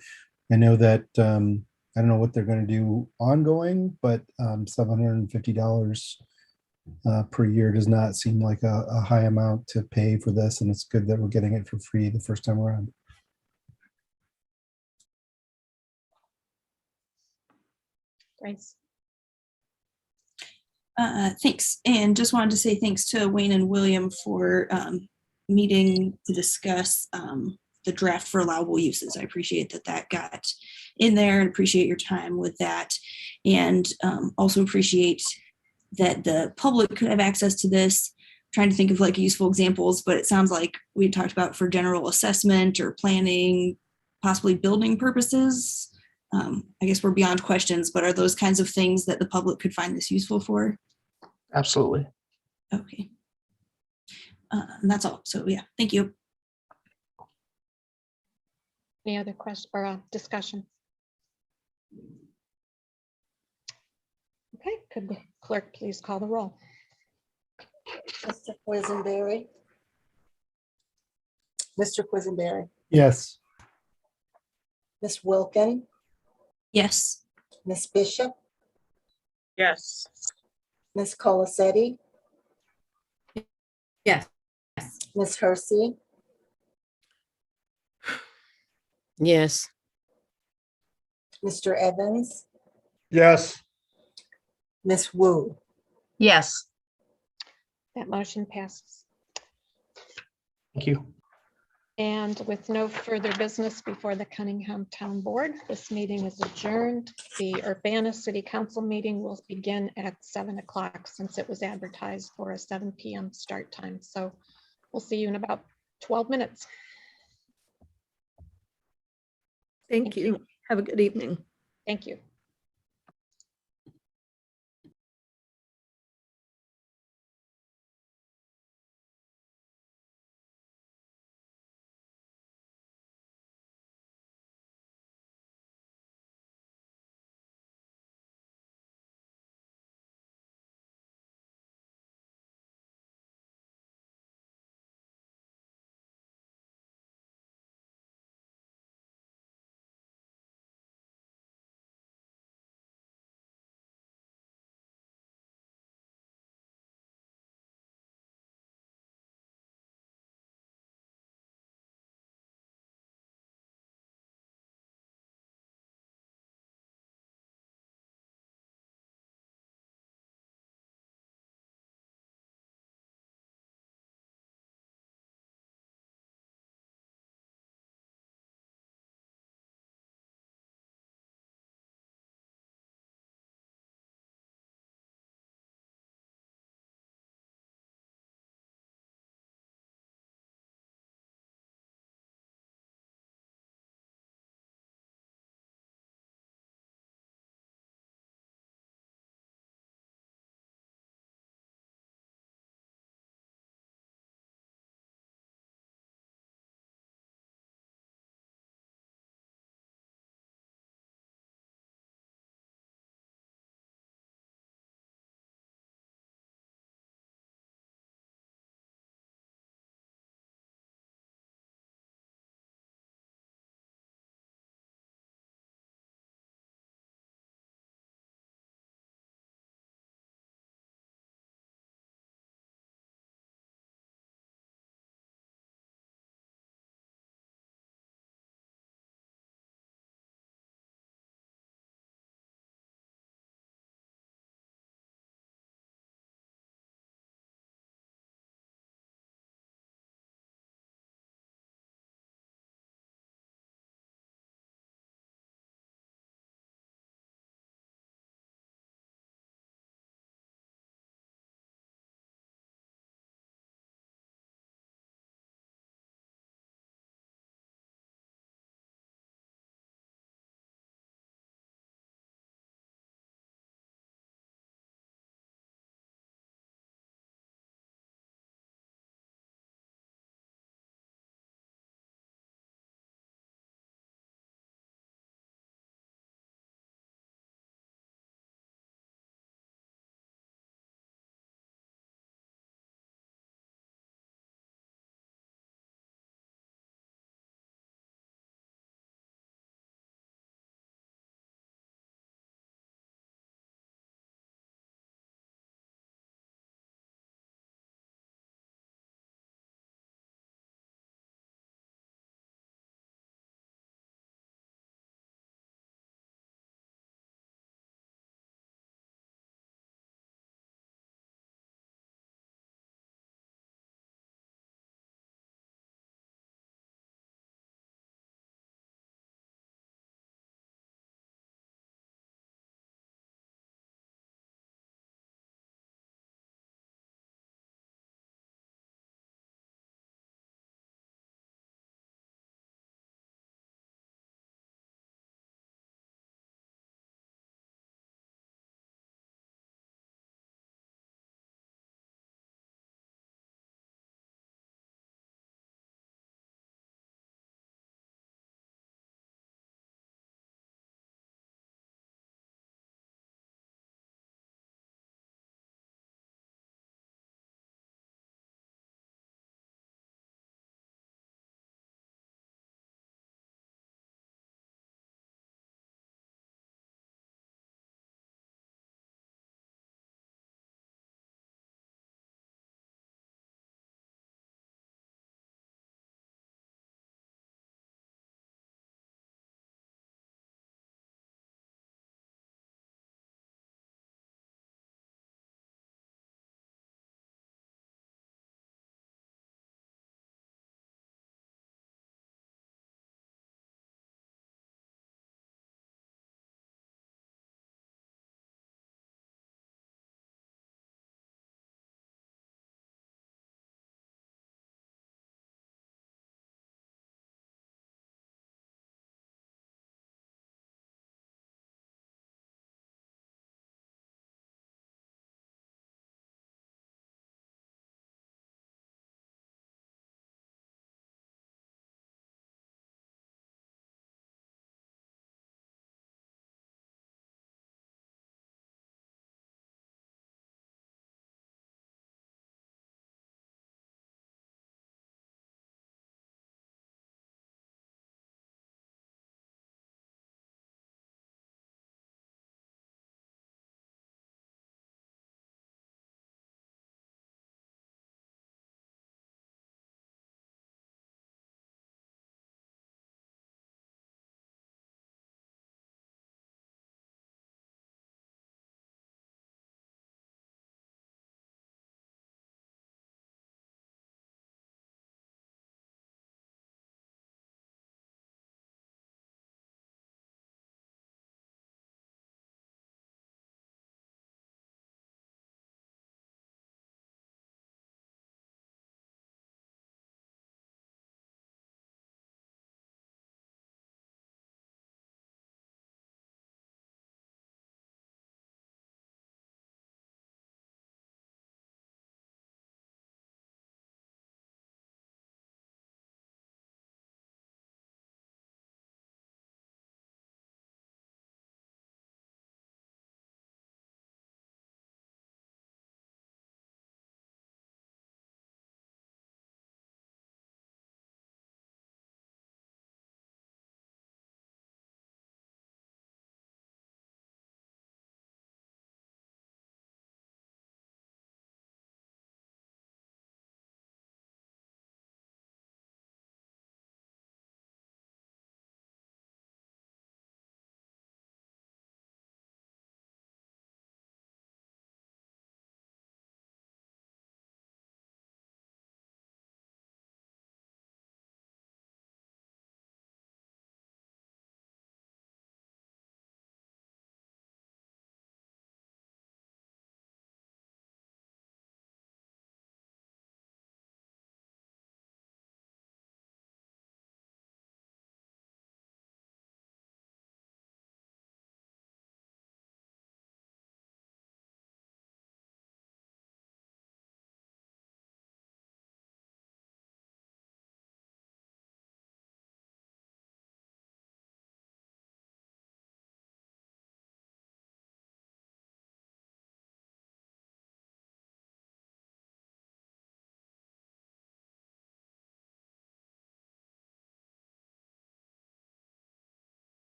I know that I don't know what they're going to do ongoing, but $750 per year does not seem like a high amount to pay for this, and it's good that we're getting it for free the first time around. Grace. Thanks. And just wanted to say thanks to Wayne and William for meeting to discuss the draft for allowable uses. I appreciate that that got in there and appreciate your time with that. And also appreciate that the public could have access to this. Trying to think of like useful examples, but it sounds like we talked about for general assessment or planning, possibly building purposes. I guess we're beyond questions, but are those kinds of things that the public could find this useful for? Absolutely. Okay. And that's all. So yeah, thank you. Any other questions or discussion? Okay, could the clerk please call the roll? Mr. Quisenberry. Mr. Quisenberry, Yes. Ms. Wilkin, Yes. Ms. Bishop, Yes. Ms. Colacetti, Yes. Ms. Hersey, Yes. Mr. Evans, Yes. Ms. Wu. Yes. That motion passes. Thank you. And with no further business before the Cunningham Town Board, this meeting is adjourned. The Urbana City Council meeting will begin at 7 o'clock since it was advertised for a 7 p.m. start time. So we'll see you in about 12 minutes. Thank you. Have a good evening. Thank you.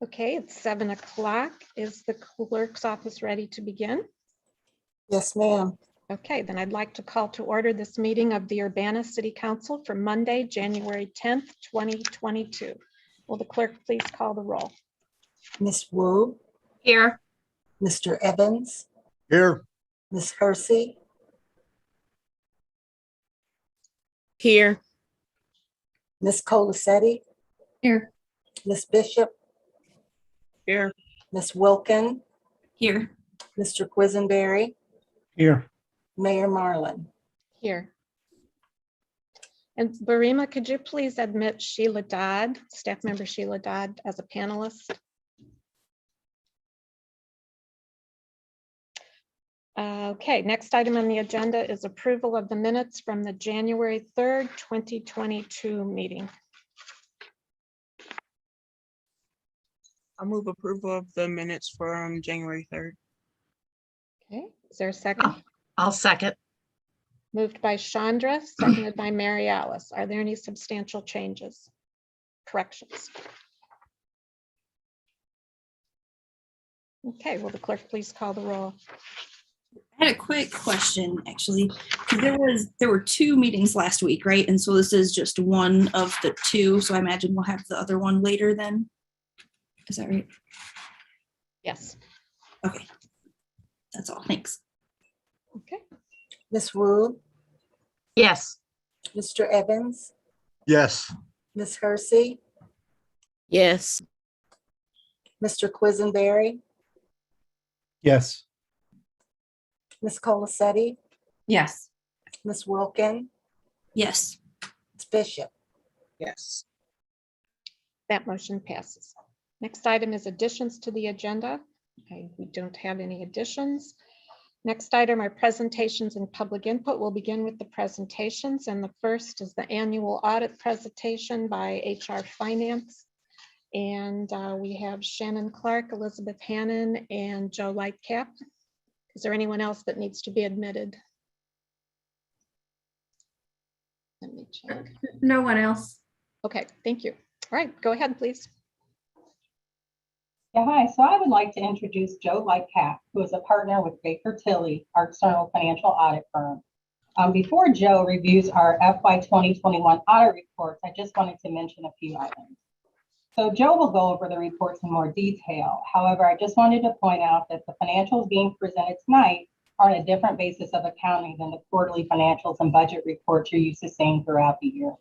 Okay, it's 7 o'clock. Is the clerk's office ready to begin? Yes, ma'am. Okay, then I'd like to call to order this meeting of the Urbana City Council for Monday, January 10th, 2022. Will the clerk please call the roll? Ms. Wu, Here. Mr. Evans, Here. Ms. Hersey, Here. Ms. Colacetti, Here. Ms. Bishop, Here. Ms. Wilkin, Here. Mr. Quisenberry, Here. Mayor Marlin. Here. And Barima, could you please admit Sheila Dodd, staff member Sheila Dodd, as a panelist? Okay, next item on the agenda is approval of the minutes from the January 3rd, 2022 meeting. I'll move approval of the minutes from January 3rd. Okay, is there a second? I'll second. Moved by Chandra, seconded by Mary Alice. Are there any substantial changes, corrections? Okay, will the clerk please call the roll? I had a quick question, actually. 'Cause there were 2 meetings last week, right? And so this is just one of the 2. So I imagine we'll have the other one later then. Is that right? Yes. Okay. That's all. Thanks. Okay. Ms. Wu, Yes. Mr. Evans, Yes. Ms. Hersey, Yes. Mr. Quisenberry, Yes. Ms. Colacetti, Yes. Ms. Wilkin, Yes. Ms. Bishop. Yes. That motion passes. Next item is additions to the agenda. Okay, we don't have any additions. Next item are presentations and public input. We'll begin with the presentations, and the first is the annual audit presentation by HR Finance. And we have Shannon Clark, Elizabeth Hannon, and Joe Lightcap. Is there anyone else that needs to be admitted? Let me check. No one else. Okay, thank you. All right, go ahead, please. Yeah, hi. So I would like to introduce Joe Lightcap, who is a partner with Baker Tilly, our external financial audit firm. Before Joe reviews our FY 2021 audit reports, I just wanted to mention a few items. So Joe will go over the reports in more detail. However, I just wanted to point out that the financials being presented tonight are on a different basis of accounting than the quarterly financials and budget reports you're used to seeing throughout the year.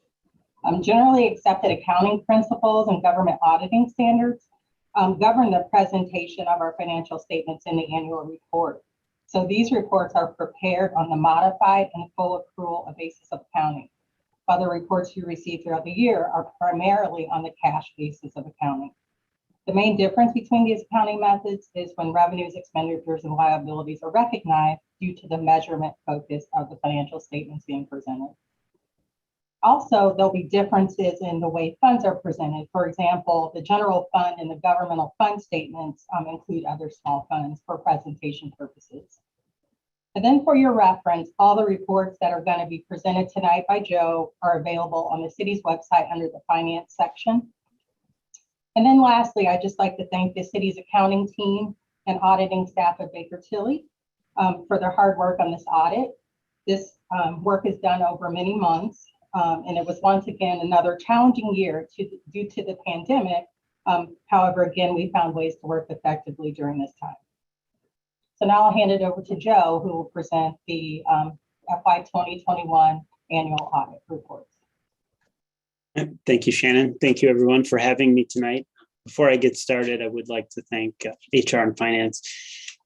Generally accepted accounting principles and government auditing standards govern the presentation of our financial statements in the annual report. So these reports are prepared on the modified and full accrual basis of accounting, while the reports you receive throughout the year are primarily on the cash basis of accounting. The main difference between these accounting methods is when revenues, expenditures, and liabilities are recognized due to the measurement focus of the financial statements being presented. Also, there'll be differences in the way funds are presented. For example, the general fund and the governmental fund statements include other small funds for presentation purposes. And then for your reference, all the reports that are going to be presented tonight by Joe are available on the city's website under the finance section. And then lastly, I'd just like to thank the city's accounting team and auditing staff at Baker Tilly for their hard work on this audit. This work is done over many months. And it was once again another challenging year due to the pandemic. However, again, we found ways to work effectively during this time. So now I'll hand it over to Joe, who will present the FY 2021 annual audit reports. Thank you, Shannon. Thank you, everyone, for having me tonight. Before I get started, I would like to thank HR and Finance.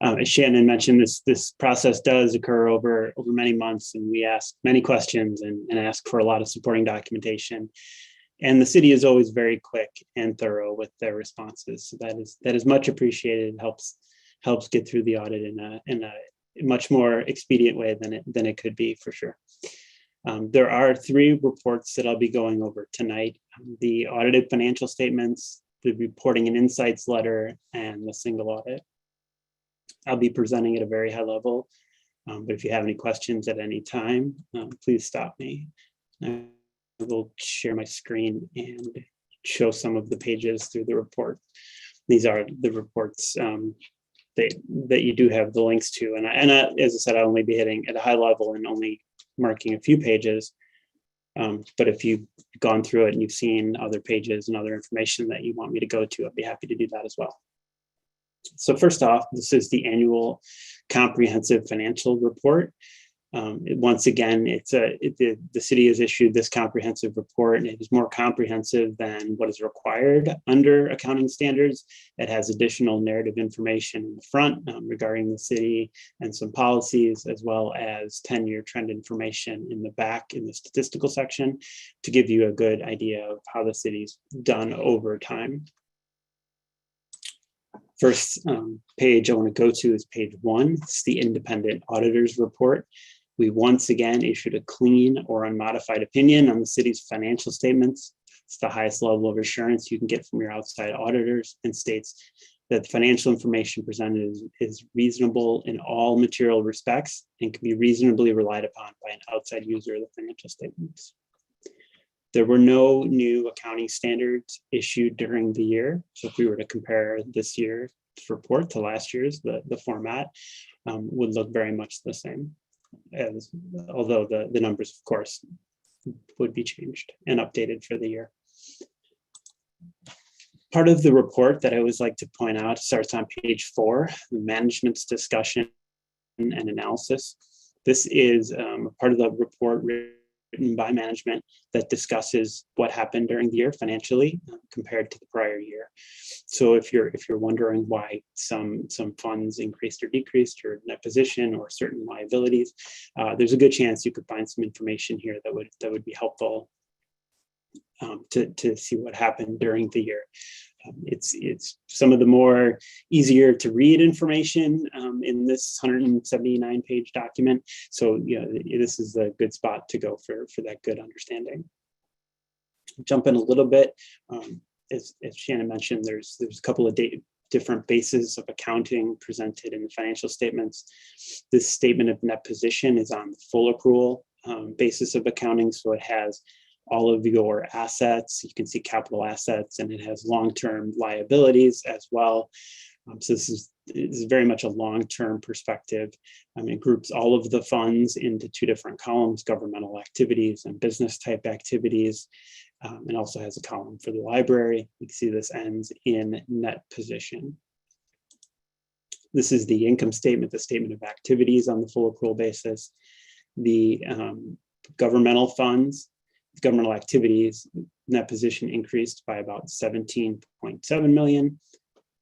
As Shannon mentioned, this process does occur over many months, and we ask many questions and ask for a lot of supporting documentation. And the city is always very quick and thorough with their responses. So that is much appreciated. It helps get through the audit in a much more expedient way than it could be, for sure. There are 3 reports that I'll be going over tonight: the audited financial statements, the reporting and insights letter, and the single audit. I'll be presenting at a very high level, but if you have any questions at any time, please stop me. I will share my screen and show some of the pages through the report. These are the reports that you do have the links to. And as I said, I'll only be hitting at a high level and only marking a few pages. But if you've gone through it and you've seen other pages and other information that you want me to go to, I'd be happy to do that as well. So first off, this is the annual comprehensive financial report. Once again, the city has issued this comprehensive report, and it is more comprehensive than what is required under accounting standards. It has additional narrative information in the front regarding the city and some policies, as well as 10-year trend information in the back in the statistical section to give you a good idea of how the city's done over time. First page I want to go to is page 1. It's the independent auditor's report. We once again issued a clean or unmodified opinion on the city's financial statements. It's the highest level of assurance you can get from your outside auditors, and states that the financial information presented is reasonable in all material respects and can be reasonably relied upon by an outside user of the financial statements. There were no new accounting standards issued during the year. So if we were to compare this year's report to last year's, the format would look very much the same, although the numbers, of course, would be changed and updated for the year. Part of the report that I always like to point out starts on page 4, management's discussion and analysis. This is part of the report written by management that discusses what happened during the year financially compared to the prior year. So if you're wondering why some funds increased or decreased, or net position or certain liabilities, there's a good chance you could find some information here that would be helpful to see what happened during the year. It's some of the more easier to read information in this 179 page document. So this is a good spot to go for that good understanding. Jump in a little bit. As Shannon mentioned, there's a couple of different bases of accounting presented in the financial statements. This statement of net position is on the full accrual basis of accounting. So it has all of your assets. You can see capital assets, and it has long-term liabilities as well. So this is very much a long-term perspective. It groups all of the funds into 2 different columns: governmental activities and business type activities. And also has a column for the library. You can see this ends in net position. This is the income statement, the statement of activities on the full accrual basis. The governmental funds, governmental activities, net position increased by about 17.7 million.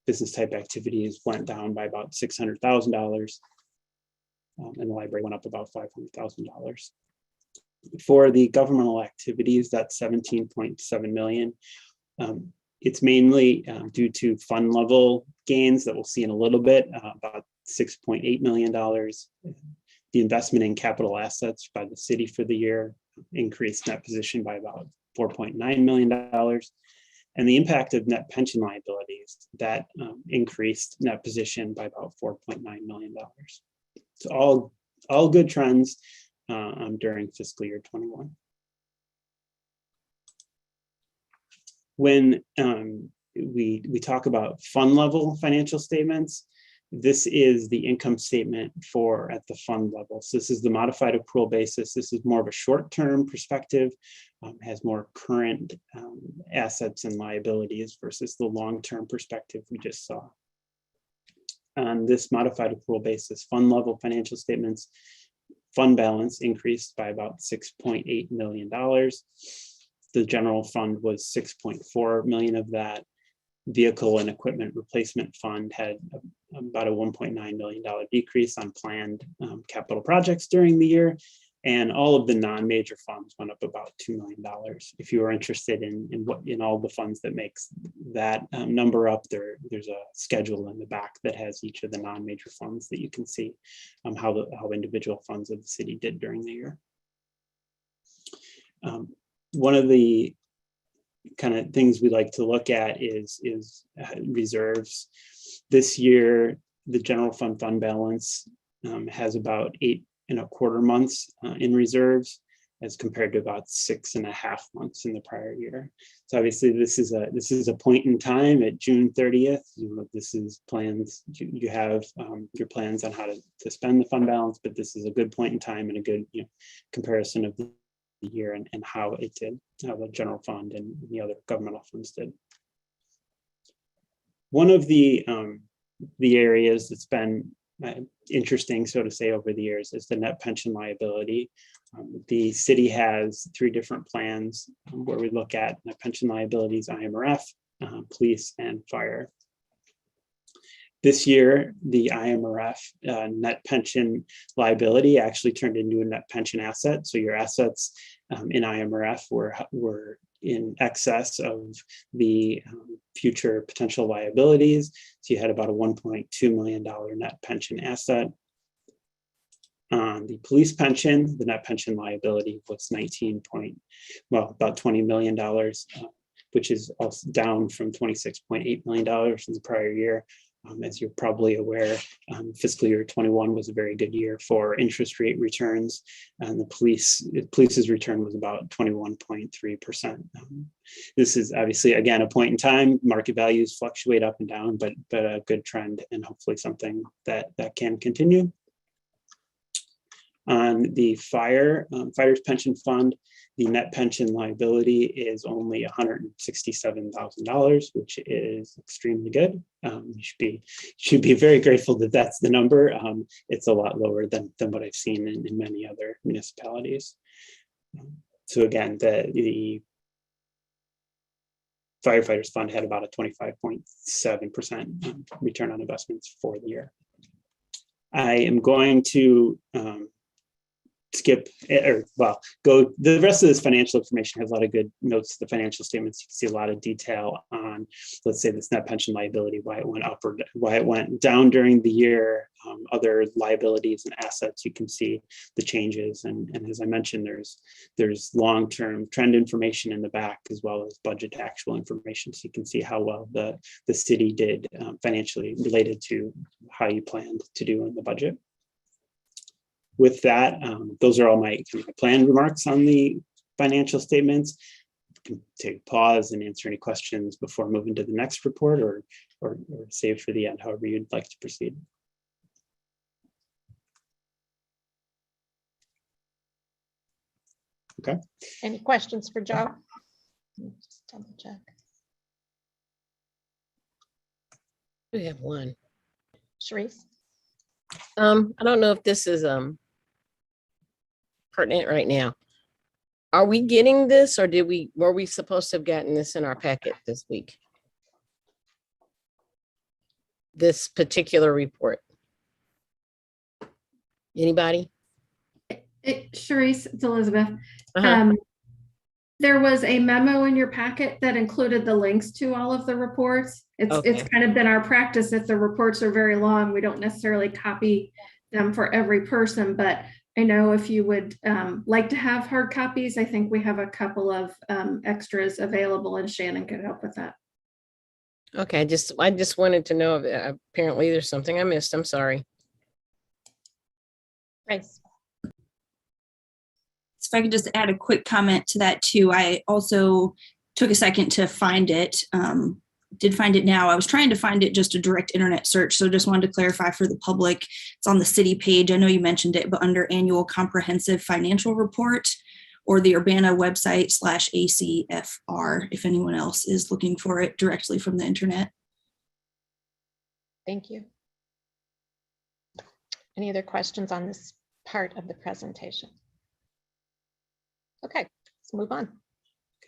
Business type activities went down by about $600,000. And the library went up about $500,000. For the governmental activities, that's 17.7 million. It's mainly due to fund level gains that we'll see in a little bit, about $6.8 million. The investment in capital assets by the city for the year increased net position by about $4.9 million. And the impact of net pension liabilities, that increased net position by about $4.9 million. So all good trends during fiscal year 21. When we talk about fund level financial statements, this is the income statement at the fund level. So this is the modified accrual basis. This is more of a short-term perspective, has more current assets and liabilities versus the long-term perspective we just saw. On this modified accrual basis, fund level financial statements, fund balance increased by about $6.8 million. The general fund was 6.4 million of that. Vehicle and equipment replacement fund had about a $1.9 million decrease on planned capital projects during the year. And all of the non-major funds went up about $2 million. If you are interested in all the funds that makes that number up, there's a schedule in the back that has each of the non-major funds that you can see how individual funds of the city did during the year. One of the kind of things we like to look at is reserves. This year, the general fund balance has about 8.25 months in reserves. as compared to about 6.5 months in the prior year. So obviously this is a point in time at June 30th. This is plans, you have your plans on how to spend the fund balance, but this is a good point in time and a good comparison of the year and how it did, how the general fund and the other governmental funds did. One of the areas that's been interesting, so to say, over the years is the net pension liability. The city has 3 different plans where we look at net pension liabilities, IMRF, police, and fire. This year, the IMRF net pension liability actually turned into a net pension asset. So your assets in IMRF were in excess of the future potential liabilities. So you had about a $1.2 million net pension asset. On the police pension, the net pension liability was about $20 million, which is also down from $26.8 million in the prior year. As you're probably aware, fiscal year 21 was a very good year for interest rate returns, and the police's return was about 21.3%. This is obviously, again, a point in time. Market values fluctuate up and down, but a good trend and hopefully something that can continue. On the fire's pension fund, the net pension liability is only $167,000, which is extremely good. You should be very grateful that that's the number. It's a lot lower than what I've seen in many other municipalities. So again, the firefighters fund had about a 25.7% return on investments for the year. I am going to go. The rest of this financial information has a lot of good notes to the financial statements. You can see a lot of detail on, let's say, this net pension liability, why it went up or why it went down during the year, other liabilities and assets. You can see the changes, and as I mentioned, there's long-term trend information in the back as well as budget to actual information, so you can see how well the city did financially related to how you planned to do in the budget. With that, those are all my planned remarks on the financial statements. You can take a pause and answer any questions before moving to the next report, or save for the end, however you'd like to proceed. Okay. Any questions for Joe? Just double check. We have one. Sharice? I don't know if this is pertinent right now. Are we getting this, or were we supposed to have gotten this in our packet this week? This particular report. Anybody? Sharice, it's Elizabeth. There was a memo in your packet that included the links to all of the reports. It's kind of been our practice, if the reports are very long, we don't necessarily copy them for every person, but I know if you would like to have hard copies, I think we have a couple of extras available, and Shannon could help with that. Okay, I just wanted to know if apparently there's something I missed. I'm sorry. Grace. If I could just add a quick comment to that too. I also took a second to find it. Did find it now. I was trying to find it just a direct internet search. So just wanted to clarify for the public. It's on the city page. I know you mentioned it, but under annual comprehensive financial report, or the Urbana website /ACFR, if anyone else is looking for it directly from the internet. Thank you. Any other questions on this part of the presentation? Okay, let's move on.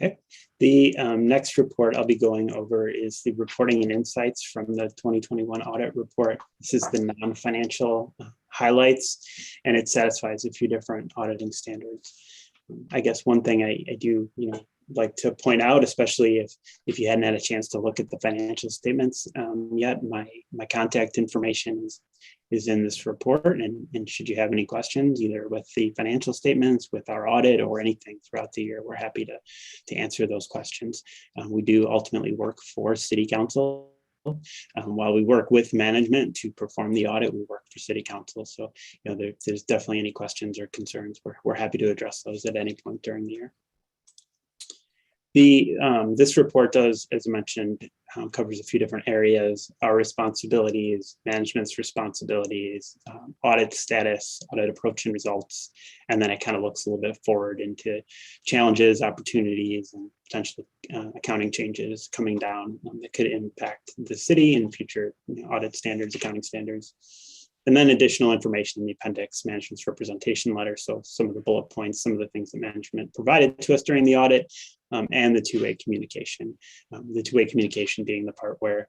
Okay, the next report I'll be going over is the reporting and insights from the 2021 audit report. This is the non-financial highlights, and it satisfies a few different auditing standards. I guess one thing I do, like to point out, especially if you hadn't had a chance to look at the financial statements yet, my contact information is in this report, and should you have any questions, either with the financial statements, with our audit, or anything throughout the year, we're happy to answer those questions. We do ultimately work for City Council, While we work with management to perform the audit, we work for city council. So, there's definitely any questions or concerns, we're happy to address those at any point during the year. This report does, as mentioned, covers a few different areas: our responsibilities, management's responsibilities, audit status, audit approach and results, and then it kind of looks a little bit forward into challenges, opportunities, and potential accounting changes coming down that could impact the city and future audit standards, accounting standards. And then additional information in the appendix, management's representation letter. So some of the bullet points, some of the things that management provided to us during the audit, and the two-way communication. The two-way communication being the part where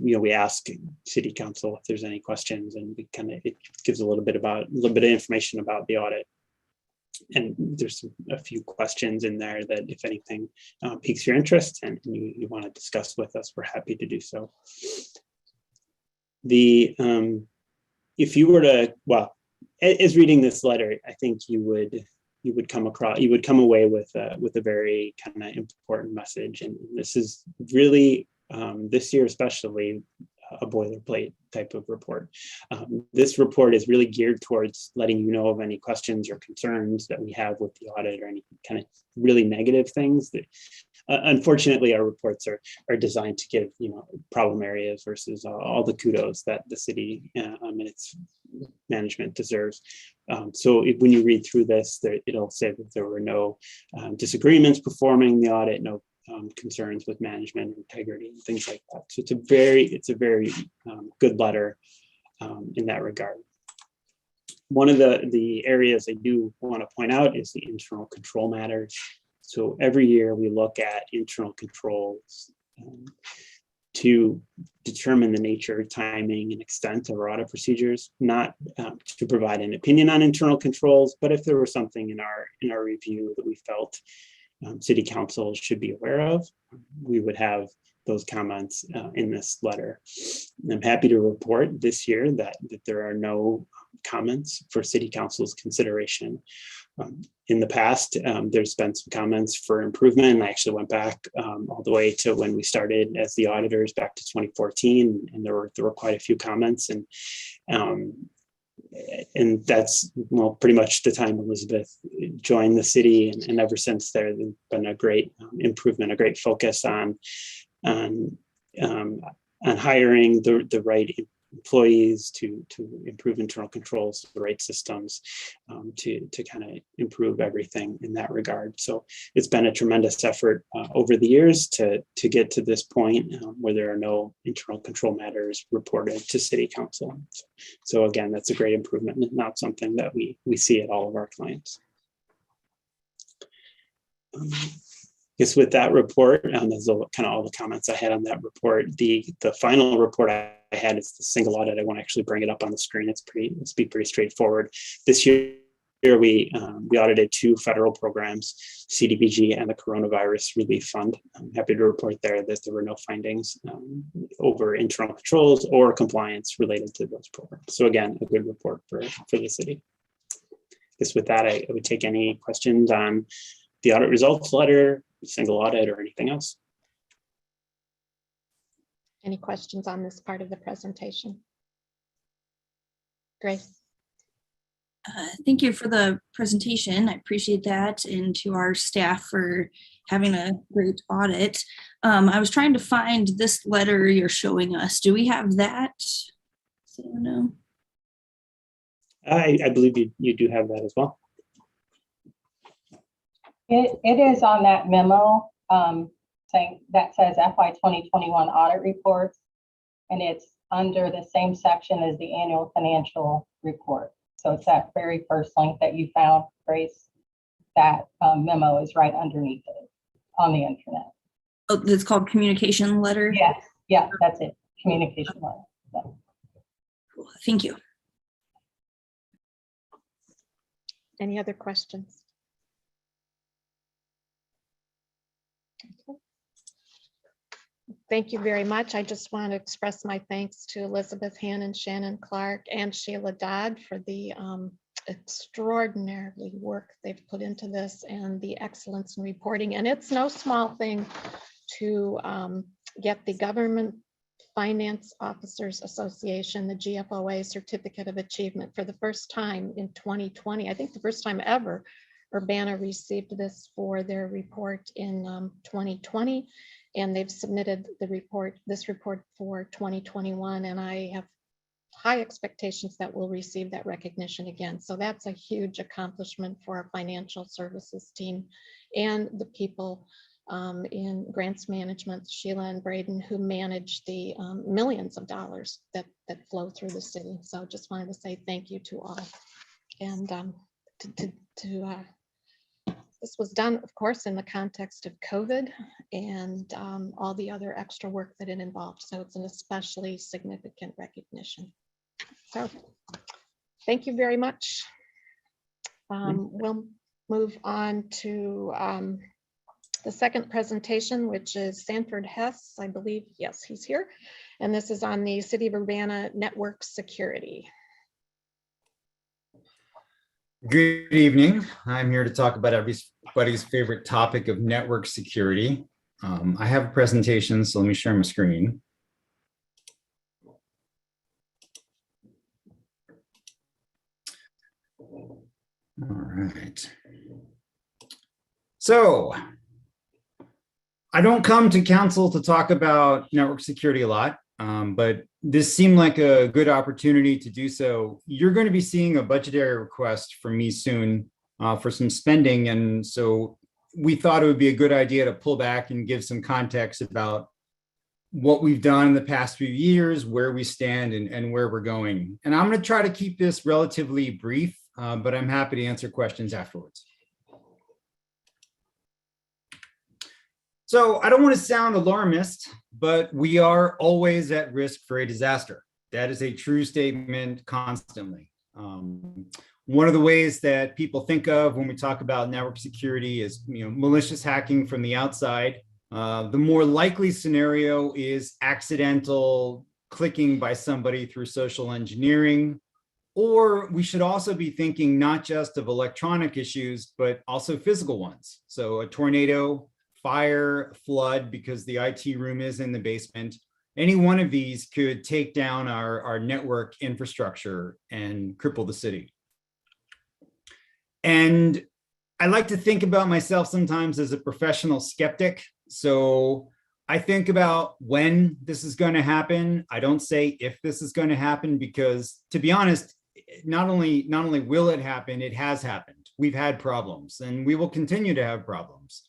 we ask city council if there's any questions, and it gives a little bit of information about the audit. And there's a few questions in there that, if anything, piques your interest and you want to discuss with us, we're happy to do so. If you were to, as reading this letter, I think you would come away with a very kind of important message. And this is really, this year especially, a boilerplate type of report. This report is really geared towards letting you know of any questions or concerns that we have with the audit, or any kind of really negative things that, unfortunately, our reports are designed to give problem areas versus all the kudos that the city and its management deserves. So when you read through this, it'll say that there were no disagreements performing the audit, no concerns with management integrity and things like that. So it's a very good letter in that regard. One of the areas I do want to point out is the internal control matters. So every year we look at internal controls to determine the nature, timing, and extent of our audit procedures, not to provide an opinion on internal controls, but if there was something in our review that we felt city council should be aware of, we would have those comments in this letter. And I'm happy to report this year that there are no comments for city council's consideration. In the past, there's been some comments for improvement, and I actually went back all the way to when we started as the auditors back to 2014, and there were quite a few comments, and that's pretty much the time Elizabeth joined the city, and ever since there's been a great improvement, a great focus on hiring the right employees to improve internal controls, the right systems, to kind of improve everything in that regard. So it's been a tremendous effort over the years to get to this point where there are no internal control matters reported to city council. So again, that's a great improvement, and not something that we see at all of our clients. I guess with that report, that's kind of all the comments I had on that report. The final report I had is the single audit. I won't actually bring it up on the screen. It's pretty straightforward. This year we audited 2 federal programs, CDBG and the Coronavirus Relief Fund. I'm happy to report there that there were no findings over internal controls or compliance related to those programs. So again, a good report for the city. I guess with that, I would take any questions on the audit results letter, single audit, or anything else. Any questions on this part of the presentation? Grace? Thank you for the presentation. I appreciate that, and to our staff for having a great audit. I was trying to find this letter you're showing us. Do we have that? So, no. I believe you do have that as well. It is on that memo saying that says FY 2021 audit reports, and it's under the same section as the annual financial report. So it's that very first link that you found, Grace. That memo is right underneath it on the internet. Oh, it's called communication letter? Yes, yeah, that's it. Communication letter. Yeah. Cool. Thank you. Any other questions? Okay. Thank you very much. I just want to express my thanks to Elizabeth Hannon, Shannon Clark, and Sheila Dodd for the extraordinary work they've put into this and the excellence in reporting. And it's no small thing to get the government Finance Officers Association, the GFOA Certificate of Achievement for the first time in 2020. I think the first time ever Urbana received this for their report in 2020, and they've submitted this report for 2021, and I have high expectations that we'll receive that recognition again. So that's a huge accomplishment for our financial services team and the people in grants management, Sheila and Braden, who manage the millions of dollars that flow through the city. So just wanted to say thank you to all. And this was done, of course, in the context of COVID and all the other extra work that it involved. So it's an especially significant recognition. So thank you very much. We'll move on to the second presentation, which is Sanford Hess, I believe. Yes, he's here. And this is on the City of Urbana network security. Good evening. I'm here to talk about everybody's favorite topic of network security. I have a presentation, so let me share my screen. All right. So I don't come to council to talk about network security a lot, but this seemed like a good opportunity to do so. You're going to be seeing a budgetary request from me soon for some spending. And so we thought it would be a good idea to pull back and give some context about what we've done in the past few years, where we stand and where we're going. And I'm going to try to keep this relatively brief, but I'm happy to answer questions afterwards. So I don't want to sound alarmist, but we are always at risk for a disaster. That is a true statement constantly. One of the ways that people think of when we talk about network security is, malicious hacking from the outside. The more likely scenario is accidental clicking by somebody through social engineering. Or we should also be thinking not just of electronic issues, but also physical ones. So a tornado, fire, flood, because the IT room is in the basement. Any one of these could take down our network infrastructure and cripple the city. And I like to think about myself sometimes as a professional skeptic. So I think about when this is going to happen. I don't say if this is going to happen, because to be honest, not only will it happen, it has happened. We've had problems and we will continue to have problems.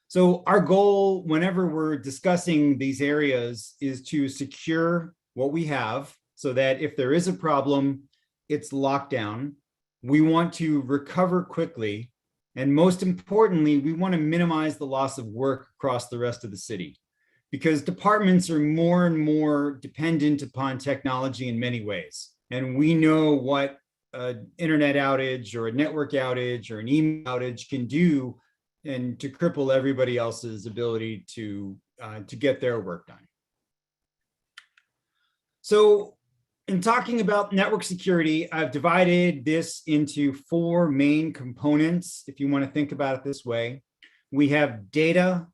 So our goal, whenever we're discussing these areas, is to secure what we have so that if there is a problem, it's locked down. We want to recover quickly. And most importantly, we want to minimize the loss of work across the rest of the city, because departments are more and more dependent upon technology in many ways. And we know what an internet outage or a network outage or an email outage can do, and to cripple everybody else's ability to get their work done. So in talking about network security, I've divided this into 4 main components, if you want to think about it this way. We have data,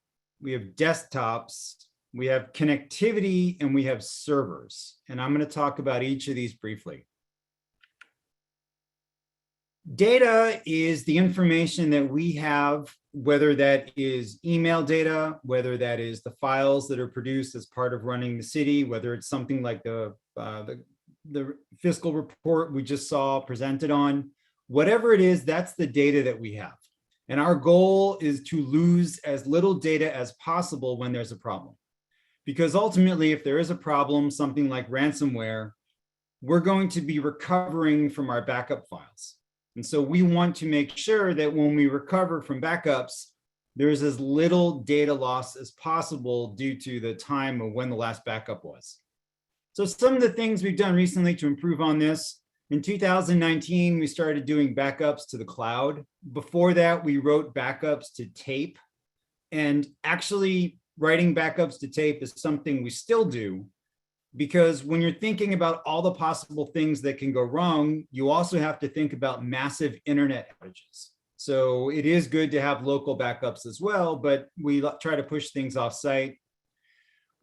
we have desktops, we have connectivity, and we have servers. And I'm going to talk about each of these briefly. Data is the information that we have, whether that is email data, whether that is the files that are produced as part of running the city, whether it's something like the fiscal report we just saw presented on, whatever it is, that's the data that we have. And our goal is to lose as little data as possible when there's a problem. Because ultimately, if there is a problem, something like ransomware, we're going to be recovering from our backup files. And so we want to make sure that when we recover from backups, there's as little data loss as possible due to the time of when the last backup was. So some of the things we've done recently to improve on this: in 2019, we started doing backups to the cloud. Before that, we wrote backups to tape. And actually, writing backups to tape is something we still do, because when you're thinking about all the possible things that can go wrong, you also have to think about massive internet outages. So it is good to have local backups as well, but we try to push things off site.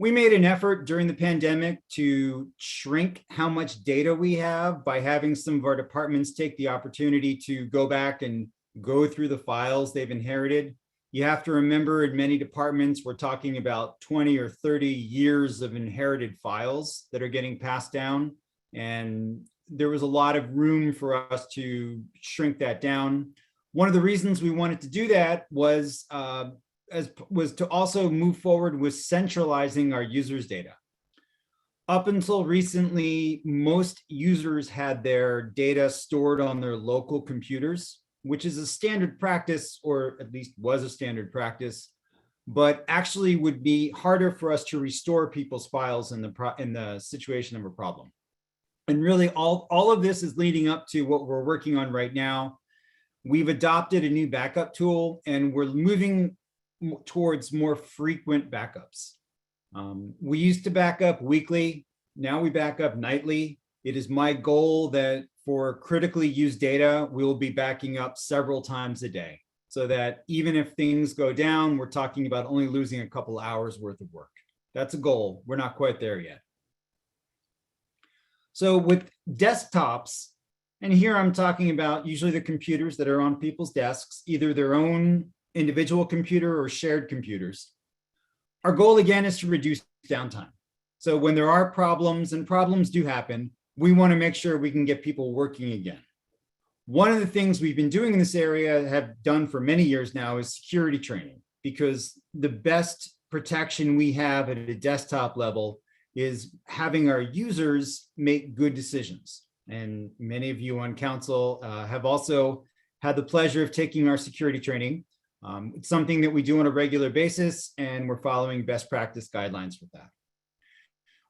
We made an effort during the pandemic to shrink how much data we have by having some of our departments take the opportunity to go back and go through the files they've inherited. You have to remember, in many departments, we're talking about 20 or 30 years of inherited files that are getting passed down. And there was a lot of room for us to shrink that down. One of the reasons we wanted to do that was to also move forward with centralizing our users' data. Up until recently, most users had their data stored on their local computers, which is a standard practice, or at least was a standard practice, but actually would be harder for us to restore people's files in the situation of a problem. And really all of this is leading up to what we're working on right now. We've adopted a new backup tool, and we're moving towards more frequent backups. We used to back up weekly. Now we back up nightly. It is my goal that for critically used data, we will be backing up several times a day, so that even if things go down, we're talking about only losing a couple hours worth of work. That's a goal. We're not quite there yet. So with desktops, and here I'm talking about usually the computers that are on people's desks, either their own individual computer or shared computers. Our goal again is to reduce downtime. So when there are problems, and problems do happen, we want to make sure we can get people working again. One of the things we've been doing in this area, have done for many years now, is security training, because the best protection we have at a desktop level is having our users make good decisions. And many of you on council have also had the pleasure of taking our security training. It's something that we do on a regular basis, and we're following best practice guidelines with that.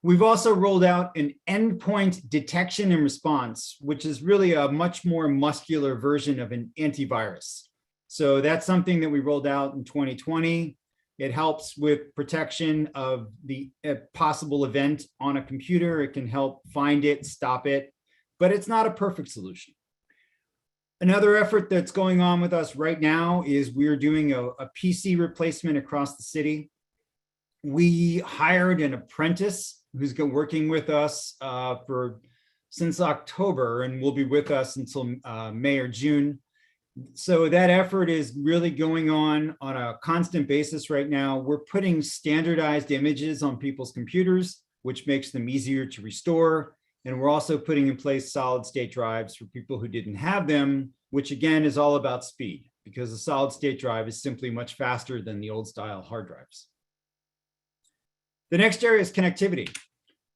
We've also rolled out an endpoint detection and response, which is really a much more muscular version of an antivirus. So that's something that we rolled out in 2020. It helps with protection of the possible event on a computer. It can help find it, stop it, but it's not a perfect solution. Another effort that's going on with us right now is we're doing a PC replacement across the city. We hired an apprentice who's been working with us since October, and will be with us until May or June. So that effort is really going on a constant basis right now. We're putting standardized images on people's computers, which makes them easier to restore. And we're also putting in place solid state drives for people who didn't have them, which again is all about speed, because a solid state drive is simply much faster than the old style hard drives. The next area is connectivity.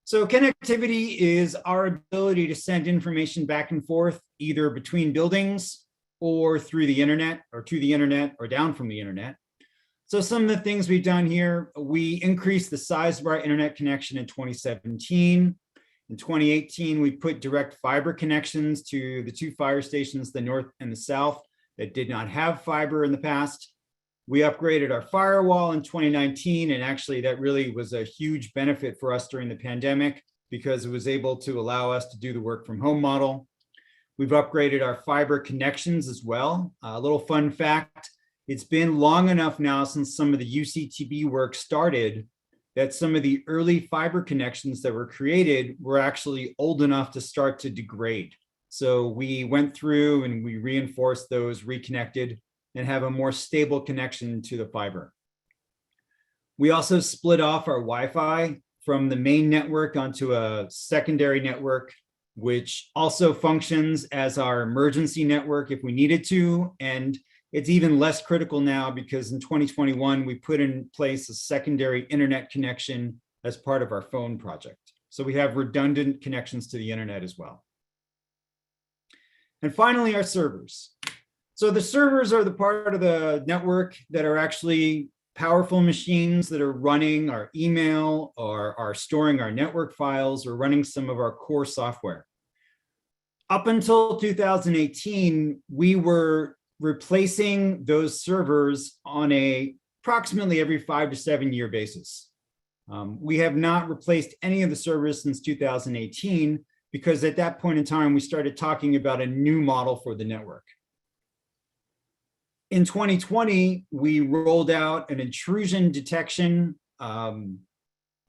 So connectivity is our ability to send information back and forth, either between buildings or through the internet, or to the internet, or down from the internet. So some of the things we've done here, we increased the size of our internet connection in 2017. In 2018, we put direct fiber connections to the two fire stations, the north and the south, that did not have fiber in the past. We upgraded our firewall in 2019, and actually that really was a huge benefit for us during the pandemic, because it was able to allow us to do the work from home model. We've upgraded our fiber connections as well. A little fun fact, it's been long enough now since some of the UCTB work started that some of the early fiber connections that were created were actually old enough to start to degrade. So we went through and we reinforced those, reconnected, and have a more stable connection to the fiber. We also split off our Wi-Fi from the main network onto a secondary network, which also functions as our emergency network if we needed to. And it's even less critical now, because in 2021, we put in place a secondary internet connection as part of our phone project. So we have redundant connections to the internet as well. And finally, our servers. So the servers are the part of the network that are actually powerful machines that are running our email, or are storing our network files, or running some of our core software. Up until 2018, we were replacing those servers on approximately every 5 to 7 year basis. We have not replaced any of the servers since 2018, because at that point in time, we started talking about a new model for the network. In 2020, we rolled out an intrusion detection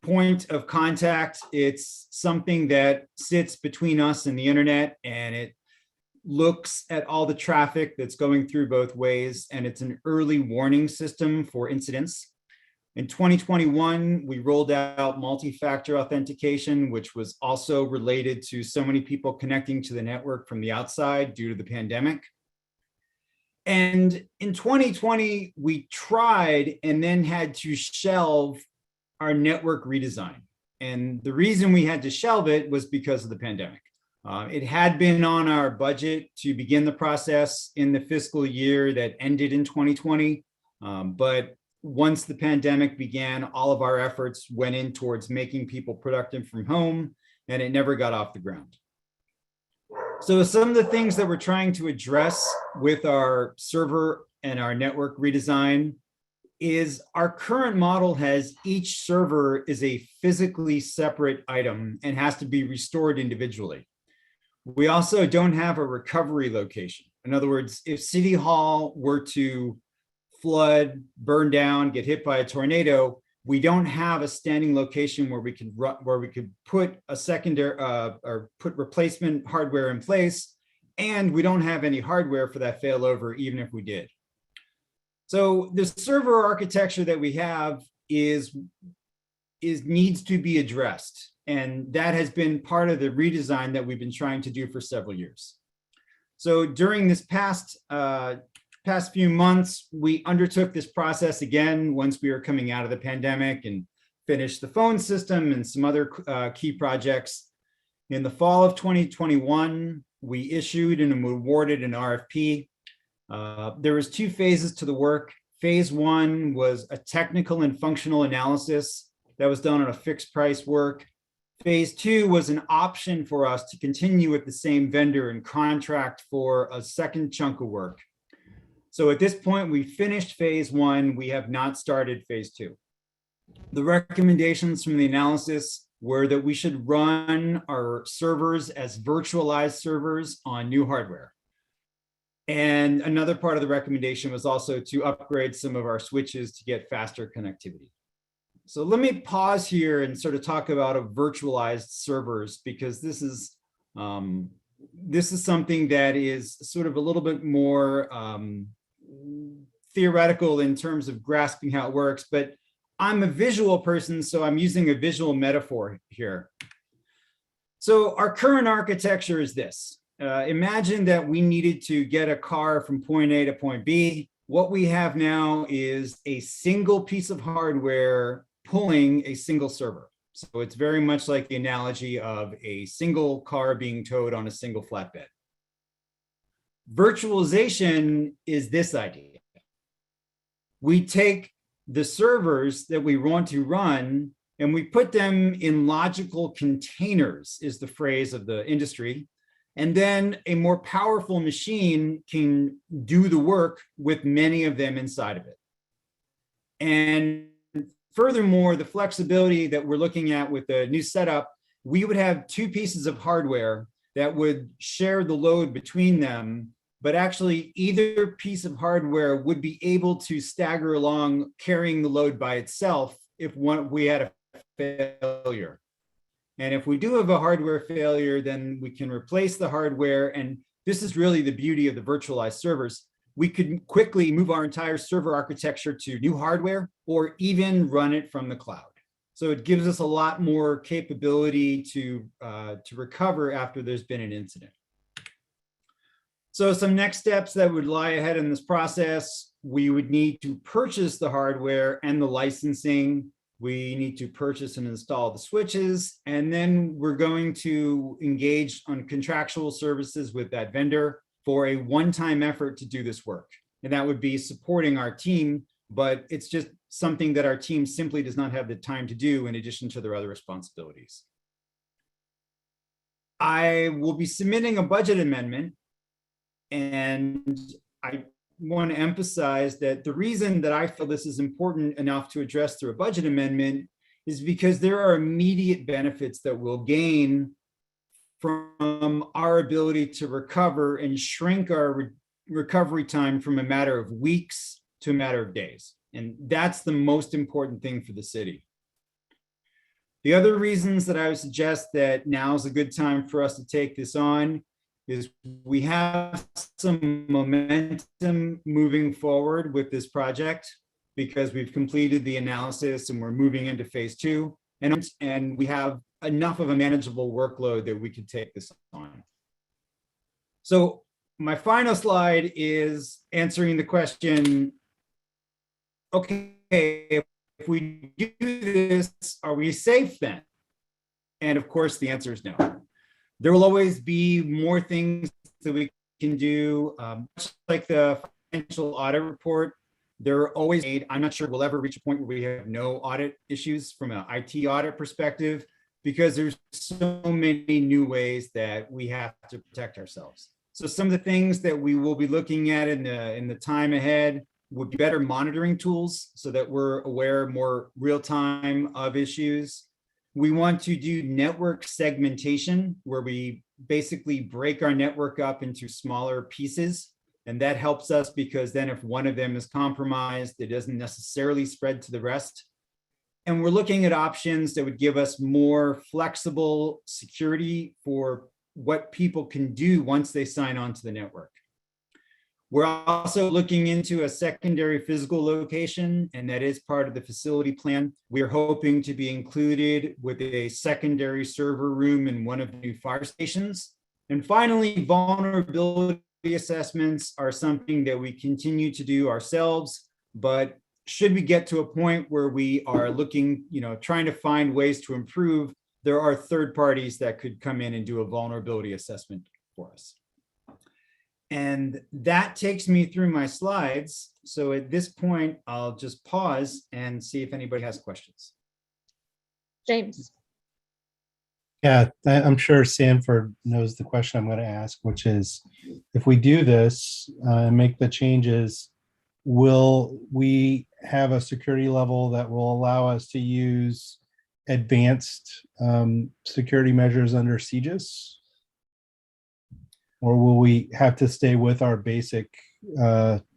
point of contact. It's something that sits between us and the internet, and it looks at all the traffic that's going through both ways, and it's an early warning system for incidents. In 2021, we rolled out multi-factor authentication, which was also related to so many people connecting to the network from the outside due to the pandemic. And in 2020, we tried and then had to shelve our network redesign. And the reason we had to shelve it was because of the pandemic. It had been on our budget to begin the process in the fiscal year that ended in 2020. But once the pandemic began, all of our efforts went in towards making people productive from home, and it never got off the ground. So some of the things that we're trying to address with our server and our network redesign is our current model has each server is a physically separate item and has to be restored individually. We also don't have a recovery location. In other words, if City Hall were to flood, burn down, get hit by a tornado, we don't have a standing location where we could put a secondary or put replacement hardware in place, and we don't have any hardware for that failover, even if we did. So the server architecture that we have needs to be addressed, and that has been part of the redesign that we've been trying to do for several years. So during this past few months, we undertook this process again once we were coming out of the pandemic and finished the phone system and some other key projects. In the fall of 2021, we issued and awarded an RFP. There was 2 phases to the work. Phase 1 was a technical and functional analysis that was done on a fixed price work. Phase 2 was an option for us to continue with the same vendor and contract for a second chunk of work. So at this point, we finished phase 1. We have not started phase 2. The recommendations from the analysis were that we should run our servers as virtualized servers on new hardware. And another part of the recommendation was also to upgrade some of our switches to get faster connectivity. So let me pause here and sort of talk about a virtualized servers, because this is something that is sort of a little bit more theoretical in terms of grasping how it works, but I'm a visual person, so I'm using a visual metaphor here. So our current architecture is this. Imagine that we needed to get a car from point A to point B. What we have now is a single piece of hardware pulling a single server. So it's very much like the analogy of a single car being towed on a single flatbed. Virtualization is this idea. We take the servers that we want to run and we put them in logical containers, is the phrase of the industry. And then a more powerful machine can do the work with many of them inside of it. And furthermore, the flexibility that we're looking at with the new setup, we would have 2 pieces of hardware that would share the load between them, but actually either piece of hardware would be able to stagger along carrying the load by itself if we had a failure. And if we do have a hardware failure, then we can replace the hardware. And this is really the beauty of the virtualized servers. We could quickly move our entire server architecture to new hardware or even run it from the cloud. So it gives us a lot more capability to recover after there's been an incident. So some next steps that would lie ahead in this process, we would need to purchase the hardware and the licensing. We need to purchase and install the switches, and then we're going to engage on contractual services with that vendor for a one-time effort to do this work. And that would be supporting our team, but it's just something that our team simply does not have the time to do in addition to their other responsibilities. I will be submitting a budget amendment, and I want to emphasize that the reason that I feel this is important enough to address through a budget amendment is because there are immediate benefits that we'll gain from our ability to recover and shrink our recovery time from a matter of weeks to a matter of days. And that's the most important thing for the city. The other reasons that I would suggest that now is a good time for us to take this on is we have some momentum moving forward with this project because we've completed the analysis and we're moving into phase 2. And we have enough of a manageable workload that we could take this on. So my final slide is answering the question, okay, if we do this, are we safe then? And of course, the answer is no. There will always be more things that we can do, much like the financial audit report. They're always made. I'm not sure we'll ever reach a point where we have no audit issues from an IT audit perspective, because there's so many new ways that we have to protect ourselves. So some of the things that we will be looking at in the time ahead would be better monitoring tools so that we're aware more real time of issues. We want to do network segmentation where we basically break our network up into smaller pieces. And that helps us because then if one of them is compromised, it doesn't necessarily spread to the rest. And we're looking at options that would give us more flexible security for what people can do once they sign on to the network. We're also looking into a secondary physical location, and that is part of the facility plan. We're hoping to be included with a secondary server room in one of the new fire stations. And finally, vulnerability assessments are something that we continue to do ourselves, but should we get to a point where we are looking, trying to find ways to improve, there are third parties that could come in and do a vulnerability assessment for us. And that takes me through my slides. So at this point, I'll just pause and see if anybody has questions. James. Yeah, I'm sure Sanford knows the question I'm going to ask, which is, if we do this and make the changes, will we have a security level that will allow us to use advanced security measures under CGIS? Or will we have to stay with our basic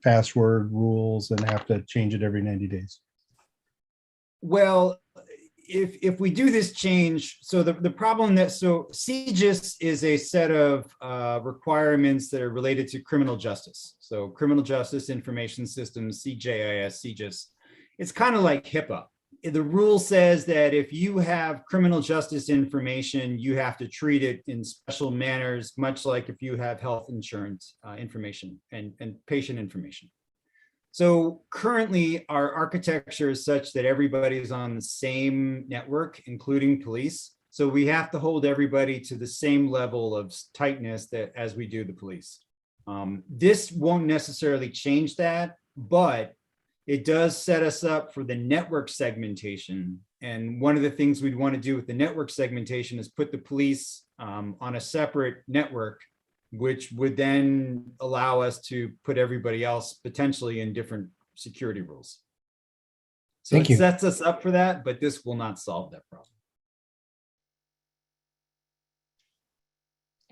password rules and have to change it every 90 days? Well, if we do this change, so the problem so CGIS is a set of requirements that are related to criminal justice. So criminal justice information systems, CJIS, CGIS. It's kind of like HIPAA. The rule says that if you have criminal justice information, you have to treat it in special manners, much like if you have health insurance information and patient information. So currently our architecture is such that everybody is on the same network, including police. So we have to hold everybody to the same level of tightness that as we do the police. This won't necessarily change that, but it does set us up for the network segmentation. And one of the things we'd want to do with the network segmentation is put the police on a separate network, which would then allow us to put everybody else potentially in different security rules. So it sets us up for that, but this will not solve that problem.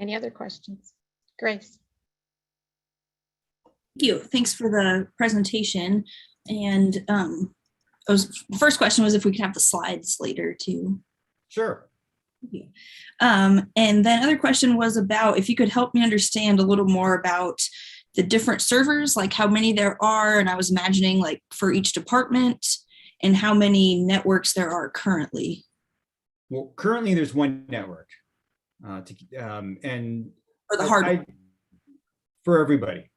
Any other questions? Grace. Thank you. Thanks for the presentation. And first question was if we could have the slides later too. Sure. Thank you. And then other question was about if you could help me understand a little more about the different servers, like how many there are. And I was imagining like for each department and how many networks there are currently. Well, currently there's one network and for the hardware. For everybody.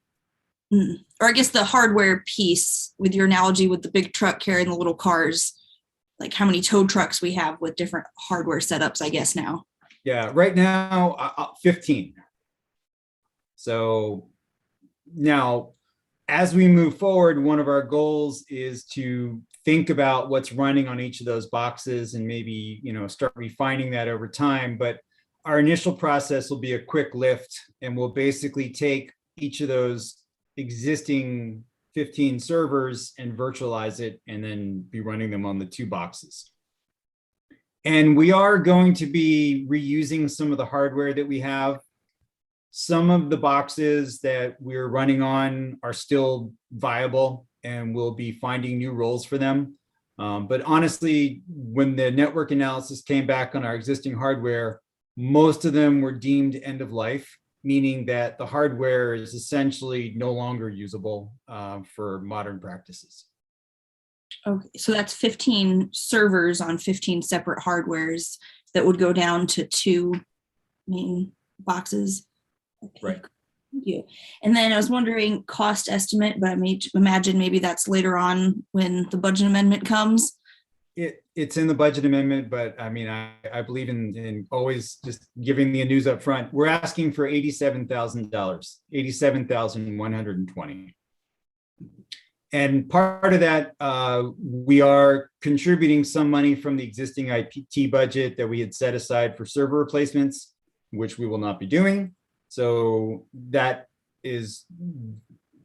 Or I guess the hardware piece with your analogy with the big truck carrying the little cars, like how many tow trucks we have with different hardware setups, I guess now. Yeah, right now, 15. So now, as we move forward, one of our goals is to think about what's running on each of those boxes and maybe, start refining that over time. But our initial process will be a quick lift, and we'll basically take each of those existing 15 servers and virtualize it and then be running them on the 2 boxes. And we are going to be reusing some of the hardware that we have. Some of the boxes that we're running on are still viable and we'll be finding new roles for them. But honestly, when the network analysis came back on our existing hardware, most of them were deemed end of life, meaning that the hardware is essentially no longer usable for modern practices. Okay, so that's 15 servers on 15 separate hardwares that would go down to 2 main boxes. Okay, Right. thank you. And then I was wondering cost estimate, but I may imagine maybe that's later on when the budget amendment comes. It's in the budget amendment, but I mean, I believe in always just giving the news up front. We're asking for $87,000, $87,120. And part of that, we are contributing some money from the existing IT budget that we had set aside for server replacements, which we will not be doing. So that is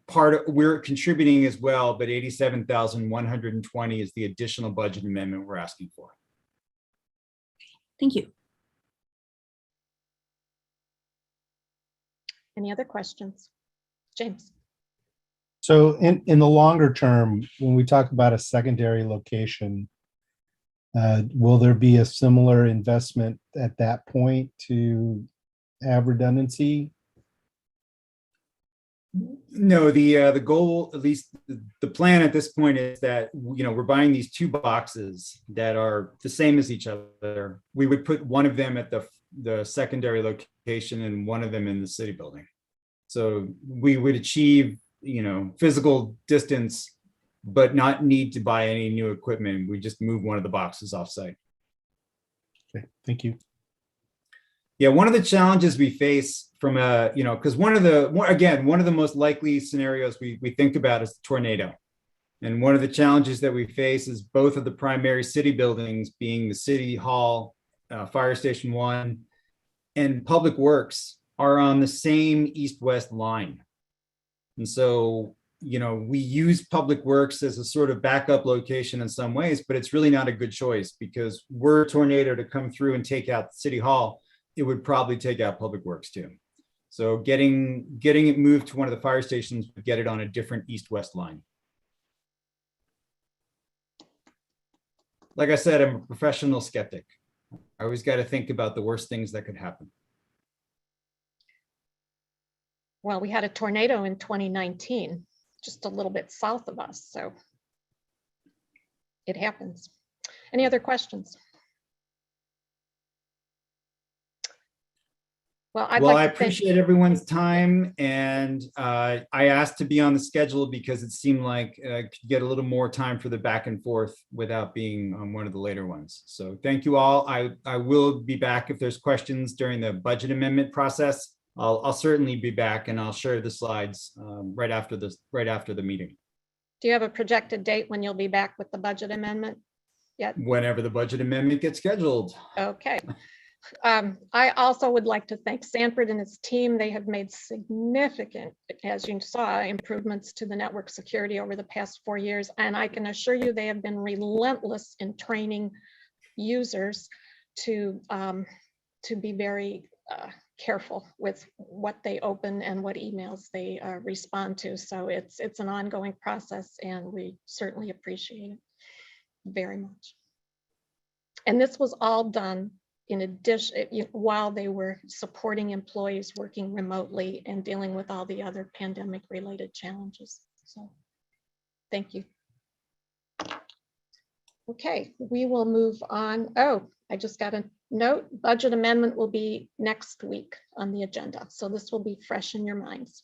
part of, we're contributing as well, but 87,120 is the additional budget amendment we're asking for. Thank you. Any other questions? James? So in the longer term, when we talk about a secondary location, will there be a similar investment at that point to have redundancy? No, the goal, at least the plan at this point, is that, you know, we're buying these 2 boxes that are the same as each other. We would put one of them at the secondary location and one of them in the city building. So we would achieve, you know, physical distance, but not need to buy any new equipment. We just move one of the boxes offsite. Okay, thank you. Yeah, one of the challenges we face from a, you know, because one of the most likely scenarios we think about is the tornado. And one of the challenges that we face is both of the primary city buildings, being the City Hall, Fire Station 1, and Public Works, are on the same east-west line. And so, you know, we use Public Works as a sort of backup location in some ways, but it's really not a good choice, because were a tornado to come through and take out City Hall, it would probably take out Public Works too. So getting it moved to one of the fire stations would get it on a different east-west line. Like I said, I'm a professional skeptic. I always got to think about the worst things that could happen. Well, we had a tornado in 2019, just a little bit south of us, so it happens. Any other questions? Well, I appreciate everyone's time, and I asked to be on the schedule because it seemed like I could get a little more time for the back and forth without being on one of the later ones. So thank you all. I will be back if there's questions during the budget amendment process. I'll certainly be back, and I'll share the slides right after the meeting. Do you have a projected date when you'll be back with the budget amendment yet? Whenever the budget amendment gets scheduled. Okay. I also would like to thank Sanford and his team. They have made significant, as you saw, improvements to the network security over the past 4 years. And I can assure you they have been relentless in training users to be very careful with what they open and what emails they respond to. So it's an ongoing process, and we certainly appreciate it very much. And this was all done in addition, while they were supporting employees working remotely and dealing with all the other pandemic related challenges. So thank you. Okay, we will move on. Oh, I just got a note. Budget amendment will be next week on the agenda. So this will be fresh in your minds.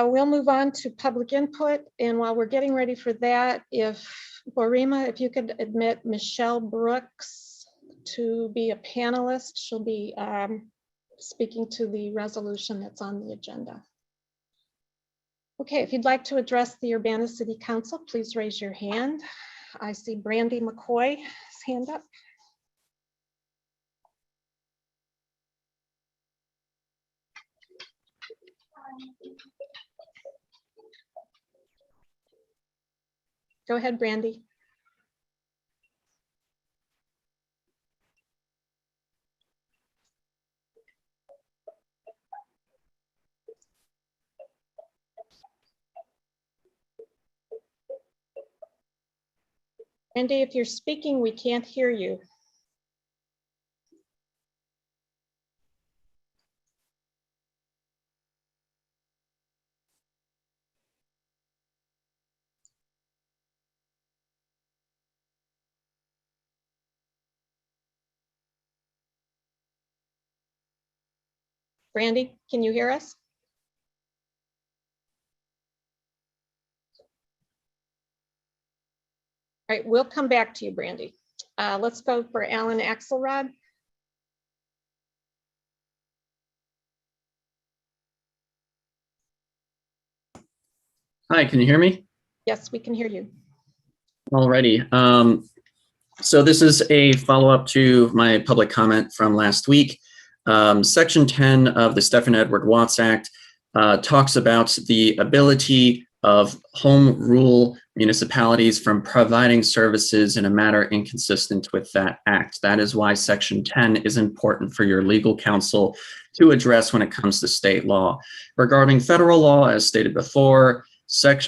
We'll move on to public input. And while we're getting ready for that, Borima, if you could admit Michelle Brooks to be a panelist, she'll be speaking to the resolution that's on the agenda. Okay, if you'd like to address the Urbana City Council, please raise your hand. I see Brandy McCoy's hand up. Go ahead, Brandy. Randy, if you're speaking, we can't hear you. Randy, can you hear us? All right, we'll come back to you, Brandy. Let's go for Alan Axelrod. Hi, can you hear me? Yes, we can hear you. Alrighty. So this is a follow-up to my public comment from last week. Section 10 of the Stephen Edward Watts Act talks about the ability of home rule municipalities from providing services in a manner inconsistent with that act. That is why Section 10 is important for your legal counsel to address when it comes to state law. Regarding federal law, as stated before,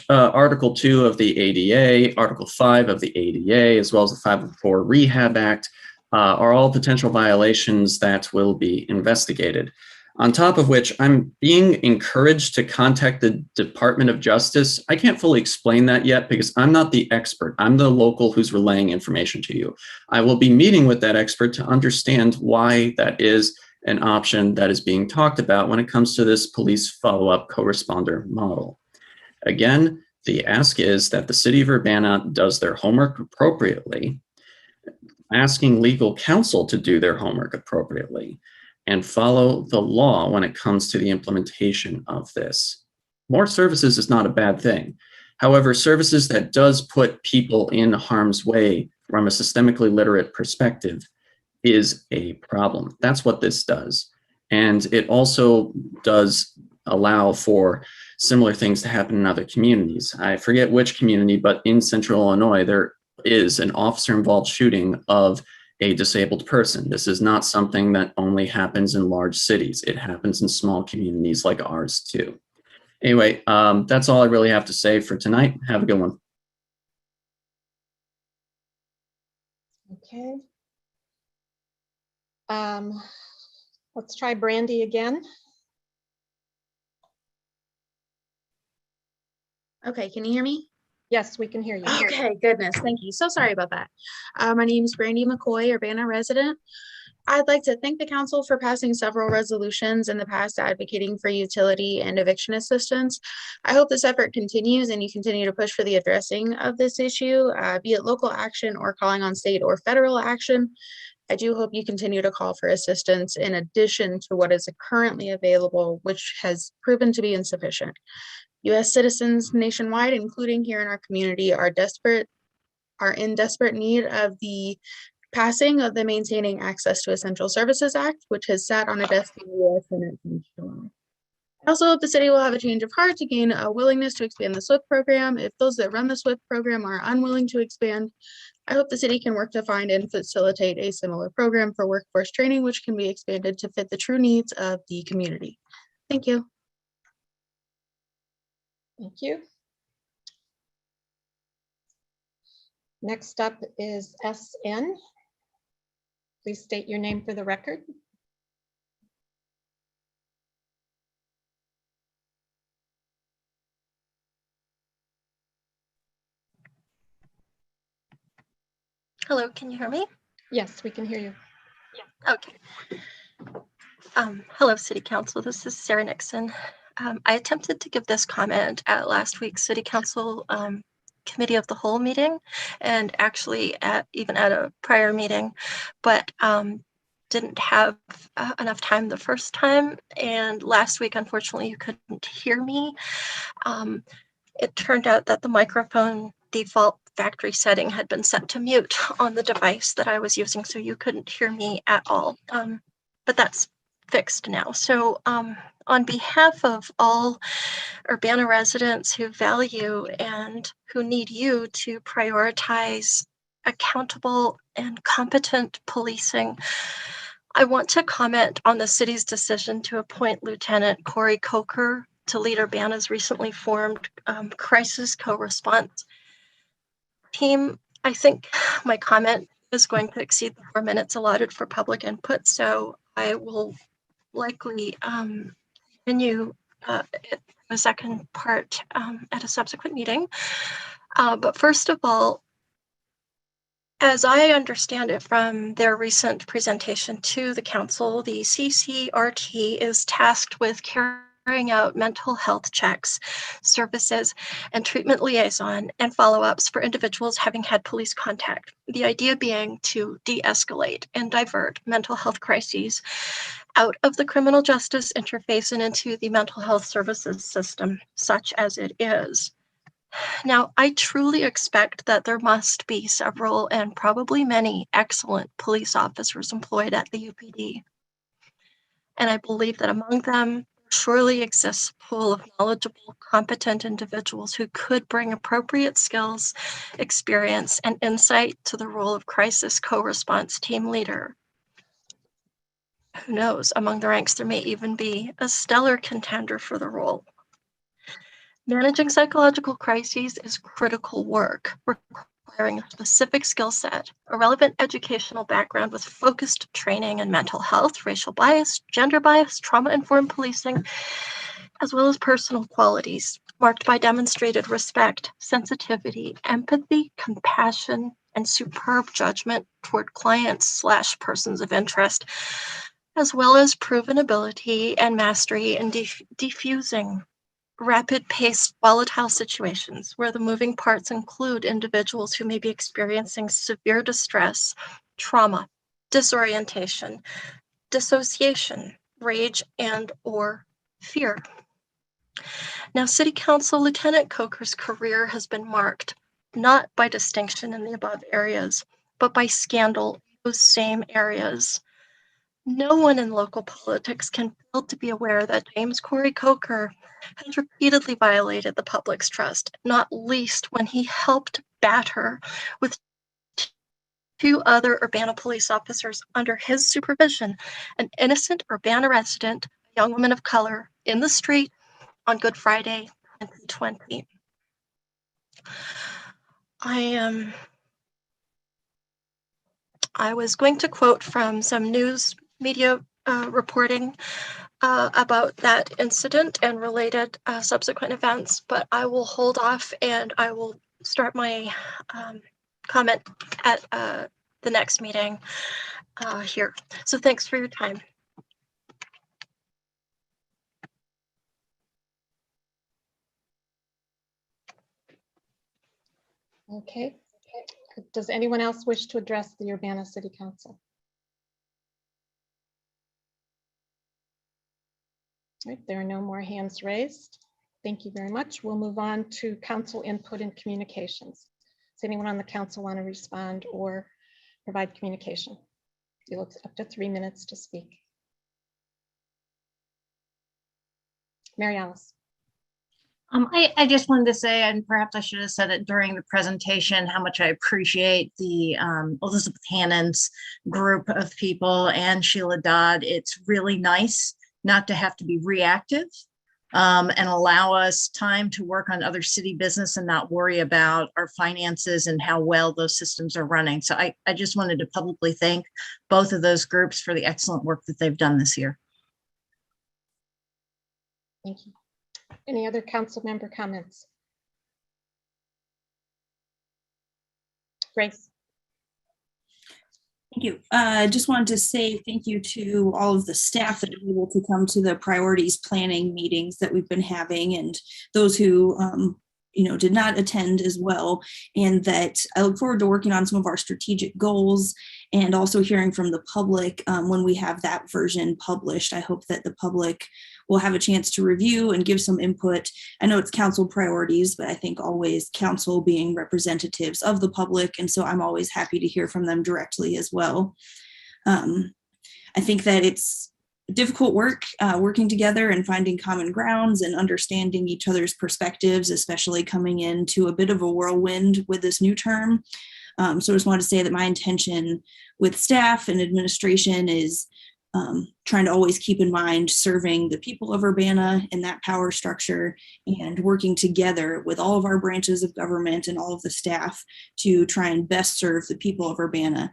Article 2 of the ADA, Article 5 of the ADA, as well as the 504 Rehab Act are all potential violations that will be investigated. On top of which, I'm being encouraged to contact the Department of Justice. I can't fully explain that yet because I'm not the expert. I'm the local who's relaying information to you. I will be meeting with that expert to understand why that is an option that is being talked about when it comes to this police follow-up co-responder model. Again, the ask is that the city of Urbana does their homework appropriately, asking legal counsel to do their homework appropriately, and follow the law when it comes to the implementation of this. More services is not a bad thing. However, services that does put people in harm's way from a systemically literate perspective is a problem. That's what this does. And it also does allow for similar things to happen in other communities. I forget which community, but in Central Illinois, there is an officer-involved shooting of a disabled person. This is not something that only happens in large cities. It happens in small communities like ours too. Anyway, that's all I really have to say for tonight. Have a good one. Okay. Let's try Brandy again. Okay, can you hear me? Yes, we can hear you. Okay, goodness, thank you. So sorry about that. My name is Brandy McCoy, Urbana resident. I'd like to thank the council for passing several resolutions in the past advocating for utility and eviction assistance. I hope this effort continues and you continue to push for the addressing of this issue, be it local action or calling on state or federal action. I do hope you continue to call for assistance in addition to what is currently available, which has proven to be insufficient. U.S. citizens nationwide, including here in our community, are in desperate need of the passing of the Maintaining Access to Essential Services Act, which has sat on a desk in the U.S. Senate since July. I also hope the city will have a change of heart to gain a willingness to expand the SWIFT program. If those that run the SWIFT program are unwilling to expand, I hope the city can work to find and facilitate a similar program for workforce training, which can be expanded to fit the true needs of the community. Thank you. Thank you. Next up is SN. Please state your name for the record. Hello, can you hear me? Yes, we can hear you. Okay. Hello, City Council. This is Sarah Nixon. I attempted to give this comment at last week's City Council Committee of the Whole meeting, and actually even at a prior meeting, but didn't have enough time the first time. And last week, unfortunately, you couldn't hear me. It turned out that the microphone default factory setting had been set to mute on the device that I was using, so you couldn't hear me at all. But that's fixed now. So on behalf of all Urbana residents who value and who need you to prioritize accountable and competent policing, I want to comment on the city's decision to appoint Lieutenant Corey Coker to lead Urbana's recently formed crisis co-response team. I think my comment is going to exceed the 4 minutes allotted for public input, so I will likely continue the second part at a subsequent meeting. But first of all, as I understand it from their recent presentation to the council, the CCRT is tasked with carrying out mental health checks, services, and treatment liaison and follow-ups for individuals having had police contact. The idea being to de-escalate and divert mental health crises out of the criminal justice interface and into the mental health services system, such as it is. Now, I truly expect that there must be several and probably many excellent police officers employed at the UPD. And I believe that among them surely exists a pool of knowledgeable, competent individuals who could bring appropriate skills, experience, and insight to the role of crisis co-response team leader. Who knows, among the ranks there may even be a stellar contender for the role. Managing psychological crises is critical work, requiring a specific skill set, a relevant educational background with focused training in mental health, racial bias, gender bias, trauma-informed policing, as well as personal qualities marked by demonstrated respect, sensitivity, empathy, compassion, and superb judgment toward clients/persons of interest, as well as proven ability and mastery in diffusing rapid-paced, volatile situations where the moving parts include individuals who may be experiencing severe distress, trauma, disorientation, dissociation, rage, and/or fear. Now, City Council Lieutenant Coker's career has been marked not by distinction in the above areas, but by scandal in those same areas. No one in local politics can fail to be aware that James Corey Coker has repeatedly violated the public's trust, not least when he helped batter with 2 other Urbana police officers under his supervision an innocent Urbana resident, a young woman of color, in the street on Good Friday, 2020. I was going to quote from some news media reporting about that incident and related subsequent events, but I will hold off and I will start my comment at the next meeting here. So thanks for your time. Okay. Does anyone else wish to address the Urbana City Council? Right, there are no more hands raised. Thank you very much. We'll move on to council input and communications. Does anyone on the council want to respond or provide communication? You look up to 3 minutes to speak. Mary Alice. I just wanted to say, and perhaps I should have said it during the presentation, how much I appreciate the Elizabeth Hannon's group of people and Sheila Dodd. It's really nice not to have to be reactive and allow us time to work on other city business and not worry about our finances and how well those systems are running. So I just wanted to publicly thank both of those groups for the excellent work that they've done this year. Thank you. Any other council member comments? Grace. Thank you. I just wanted to say thank you to all of the staff that are able to come to the priorities planning meetings that we've been having, and those who did not attend as well. And that I look forward to working on some of our strategic goals and also hearing from the public when we have that version published. I hope that the public will have a chance to review and give some input. I know it's council priorities, but I think always council being representatives of the public. And so I'm always happy to hear from them directly as well. I think that it's difficult work working together and finding common grounds and understanding each other's perspectives, especially coming into a bit of a whirlwind with this new term. So I just wanted to say that my intention with staff and administration is trying to always keep in mind serving the people of Urbana in that power structure and working together with all of our branches of government and all of the staff to try and best serve the people of Urbana.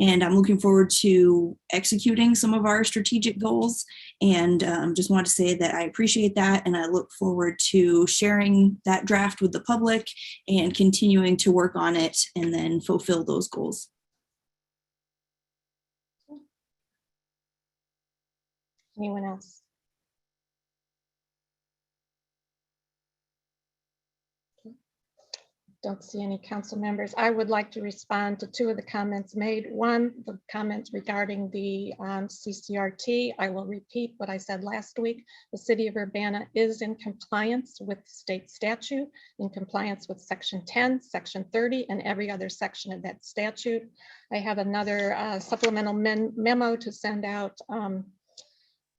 And I'm looking forward to executing some of our strategic goals, and just want to say that I appreciate that, and I look forward to sharing that draft with the public and continuing to work on it and then fulfill those goals. Anyone else? Don't see any council members. I would like to respond to two of the comments made. One, the comments regarding the CCRT. I will repeat what I said last week. The city of Urbana is in compliance with state statute, in compliance with section 10, section 30, and every other section of that statute. I have another supplemental memo to send out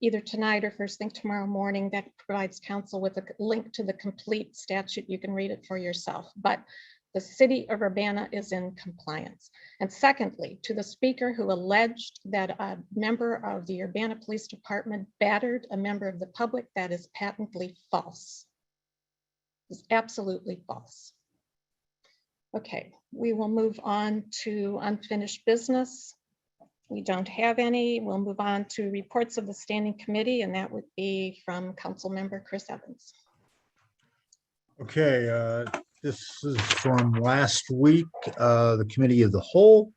either tonight or first thing tomorrow morning that provides council with a link to the complete statute. You can read it for yourself, but the city of Urbana is in compliance. And secondly, to the speaker who alleged that a member of the Urbana Police Department battered a member of the public, that is patently false. It's absolutely false. Okay, we will move on to unfinished business. We don't have any. We'll move on to reports of the standing committee, and that would be from Council Member Chris Evans. Okay, this is from last week, the Committee of the Whole.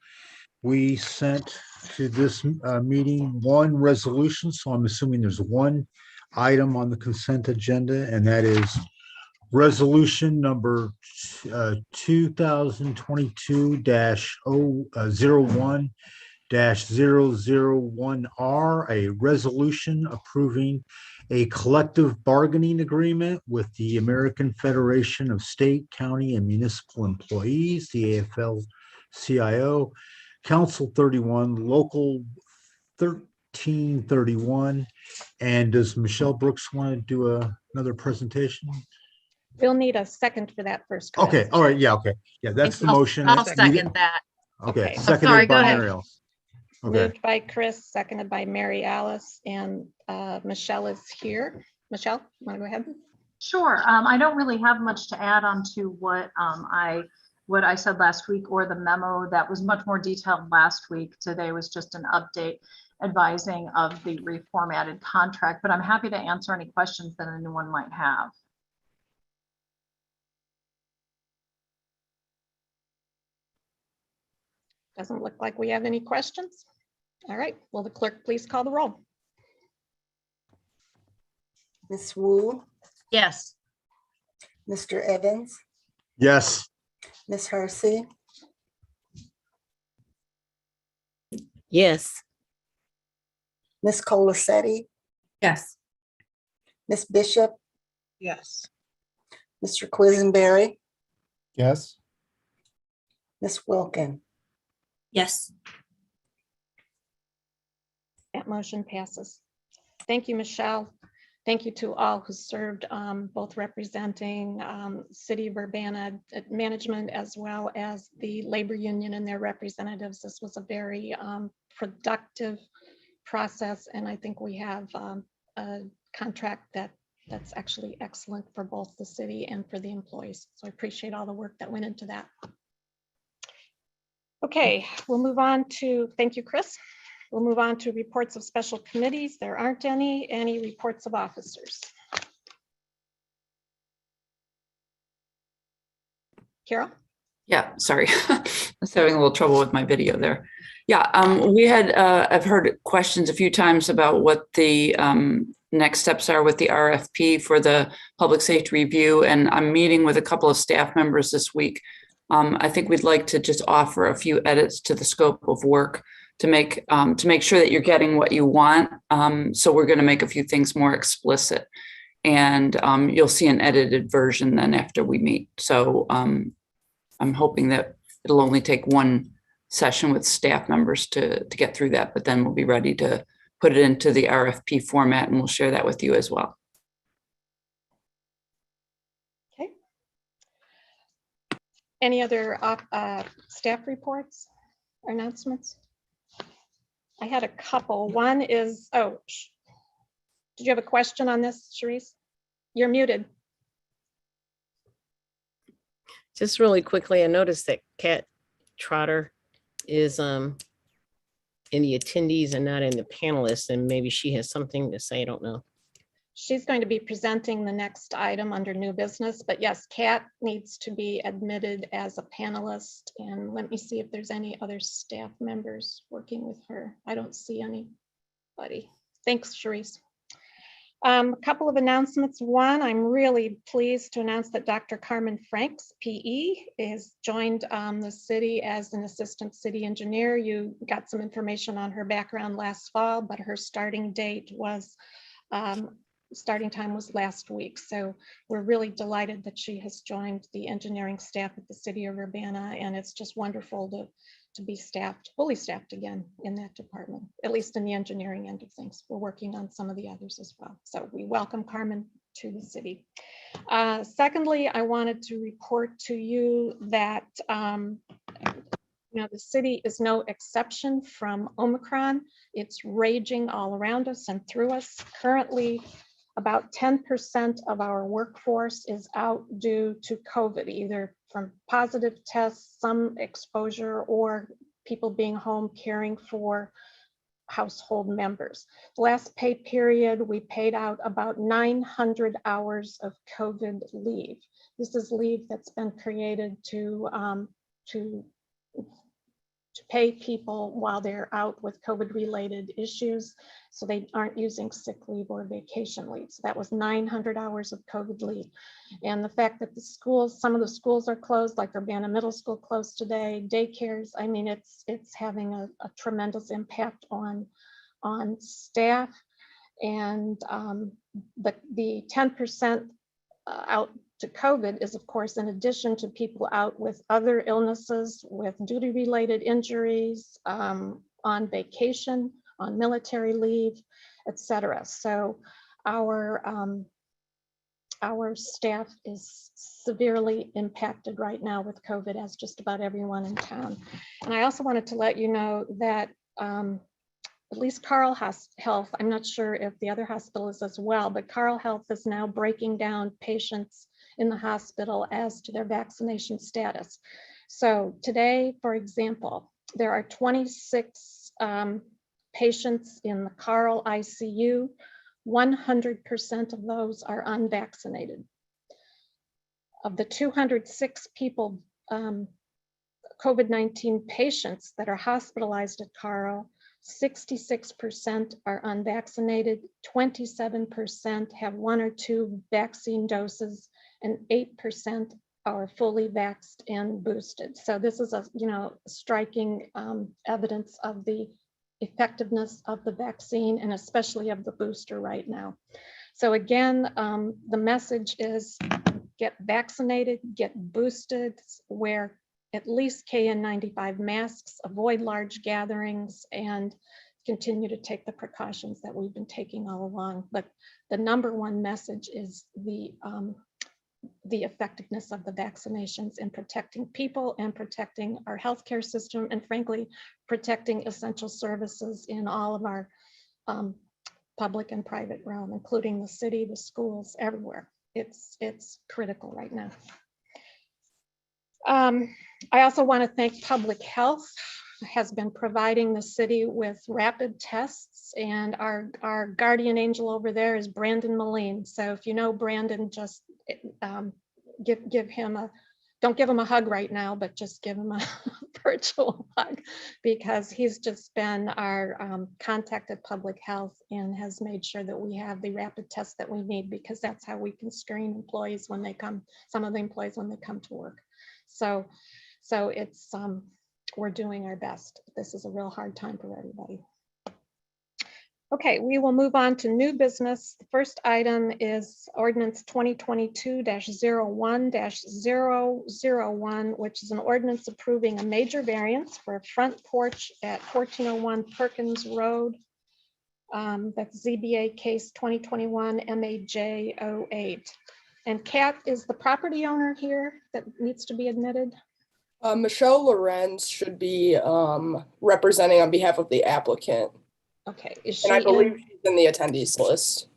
We sent to this meeting one resolution, so I'm assuming there's one item on the consent agenda, and that is resolution number 2022-01-001R, a resolution approving a collective bargaining agreement with the American Federation of State, County, and Municipal Employees, the AFL-CIO, Council 31, Local 1331. And does Michelle Brooks want to do another presentation? We'll need a second for that first. Chris. Okay, all right, yeah, okay. Yeah, that's the motion. I'll second that. Okay, Okay. seconded Sorry, by go ahead. Mary Alice. Okay, Moved by Chris, seconded by Mary Alice, and Michelle is here. Michelle, you want to go ahead? Sure. I don't really have much to add on to what I said last week or the memo that was much more detailed last week. Today was just an update advising of the reformatted contract, but I'm happy to answer any questions that anyone might have. Doesn't look like we have any questions. All right, will the clerk please call the roll? Ms. Wu, Yes. Mr. Evans, yes. Ms. Hersey, Yes. Ms. Colacetti, Yes. Ms. Bishop, Yes. Mr. Quisenberry, Yes. Ms. Wilkin. Yes. That motion passes. Thank you, Michelle. Thank you to all who served, both representing City of Urbana management as well as the labor union and their representatives. This was a very productive process, and I think we have a contract that's actually excellent for both the city and for the employees. So I appreciate all the work that went into that. Okay, we'll move on to, thank you, Chris. We'll move on to reports of special committees. There aren't any reports of officers. Carol? Yeah, sorry. I was having a little trouble with my video there. Yeah, we had, I've heard questions a few times about what the next steps are with the RFP for the public safety review, and I'm meeting with a couple of staff members this week. I think we'd like to just offer a few edits to the scope of work to make sure that you're getting what you want. So we're going to make a few things more explicit, and you'll see an edited version then after we meet. So I'm hoping that it'll only take one session with staff members to get through that, but then we'll be ready to put it into the RFP format, and we'll share that with you as well. Okay. Any other staff reports or announcements? I had a couple. One is, did you have a question on this, Sharice? You're muted. Just really quickly, I noticed that Kat Trotter is in the attendees and not in the panelists, and maybe she has something to say. I don't know. She's going to be presenting the next item under new business, but yes, Kat needs to be admitted as a panelist. And let me see if there's any other staff members working with her. I don't see anybody. Thanks, Sharice. A couple of announcements. One, I'm really pleased to announce that Dr. Carmen Franks, PE, has joined the city as an assistant city engineer. You got some information on her background last fall, but her starting date was starting time was last week. So we're really delighted that she has joined the engineering staff at the city of Urbana, and it's just wonderful to be staffed, fully staffed again in that department, at least in the engineering end of things. We're working on some of the others as well. So we welcome Carmen to the city. Secondly, I wanted to report to you that the city is no exception from Omicron. It's raging all around us and through us. Currently, about 10% of our workforce is out due to COVID, either from positive tests, some exposure, or people being home caring for household members. The last pay period, we paid out about 900 hours of COVID leave. This is leave that's been created to pay people while they're out with COVID-related issues, so they aren't using sick leave or vacation leave. So that was 900 hours of COVID leave. And the fact that the schools, some of the schools are closed, like Urbana Middle School closed today, daycares, I mean, it's having a tremendous impact on staff. And the 10% out to COVID is, of course, in addition to people out with other illnesses, with duty-related injuries, on vacation, on military leave, etc. So our staff is severely impacted right now with COVID, as just about everyone in town. And I also wanted to let you know that at least Carle Health, I'm not sure if the other hospital is as well, but Carle Health is now breaking down patients in the hospital as to their vaccination status. So today, for example, there are 26 patients in the Carle ICU. 100% of those are unvaccinated. Of the 206 people, COVID-19 patients that are hospitalized at Carle, 66% are unvaccinated, 27% have 1 or 2 vaccine doses, and 8% are fully vaxxed and boosted. So this is a striking evidence of the effectiveness of the vaccine, and especially of the booster right now. So again, the message is get vaccinated, get boosted, wear at least KN95 masks, avoid large gatherings, and continue to take the precautions that we've been taking all along. But the number one message is the effectiveness of the vaccinations in protecting people and protecting our healthcare system, and frankly, protecting essential services in all of our public and private realm, including the city, the schools, everywhere. It's critical right now. I also want to thank Public Health has been providing the city with rapid tests, and our guardian angel over there is Brandon Moline. So if you know Brandon, just give him don't give him a hug right now, but just give him a virtual hug, because he's just been our contact at Public Health and has made sure that we have the rapid tests that we need, because that's how we can screen employees when they come, some of the employees when they come to work. So it's we're doing our best. This is a real hard time for everybody. Okay, we will move on to new business. The first item is ordinance 2022-01-001, which is an ordinance approving a major variance for a front porch at 1401 Perkins Road. That's ZBA case 2021 MAJ 08. And Kat is the property owner here that needs to be admitted. Michelle Lorenz should be representing on behalf of the applicant. Okay, is And I she believe in? she's in the attendees list.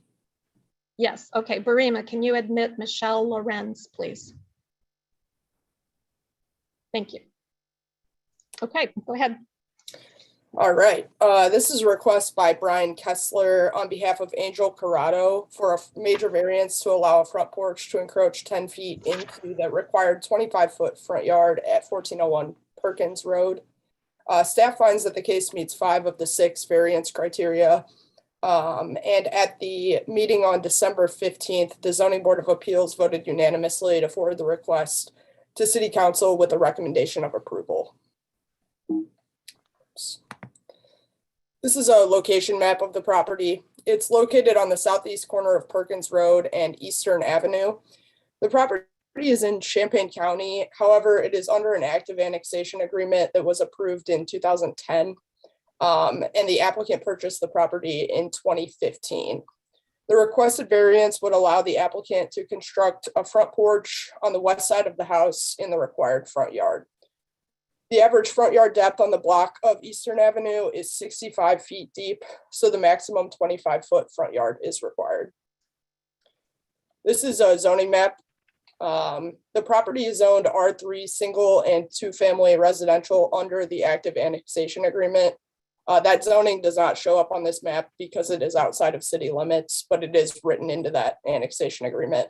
Yes, okay. Barima, can you admit Michelle Lorenz, please? Thank you. Okay, go ahead. All right. This is a request by Brian Kessler on behalf of Angel Corrado for a major variance to allow a front porch to encroach 10 feet into the required 25-foot front yard at 1401 Perkins Road. Staff finds that the case meets 5 of the 6 variance criteria. And at the meeting on December 15th, the Zoning Board of Appeals voted unanimously to forward the request to City Council with a recommendation of approval. Oops. This is a location map of the property. It's located on the southeast corner of Perkins Road and Eastern Avenue. The property is in Champaign County. However, it is under an active annexation agreement that was approved in 2010. And the applicant purchased the property in 2015. The requested variance would allow the applicant to construct a front porch on the west side of the house in the required front yard. The average front yard depth on the block of Eastern Avenue is 65 feet deep, so the maximum 25-foot front yard is required. This is a zoning map. The property is zoned R3 single and 2-family residential under the active annexation agreement. That zoning does not show up on this map because it is outside of city limits, but it is written into that annexation agreement.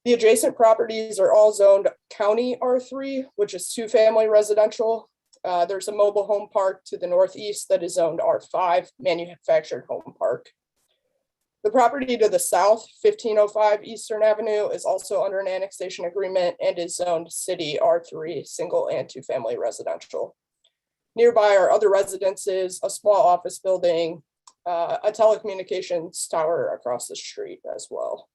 The adjacent properties are all zoned county R3, which is 2-family residential. There's a mobile home park to the northeast that is zoned R5, manufactured home park. The property to the south, 1505 Eastern Avenue, is also under an annexation agreement and is zoned city R3, single and 2-family residential. Nearby are other residences, a small office building, a telecommunications tower across the street as well.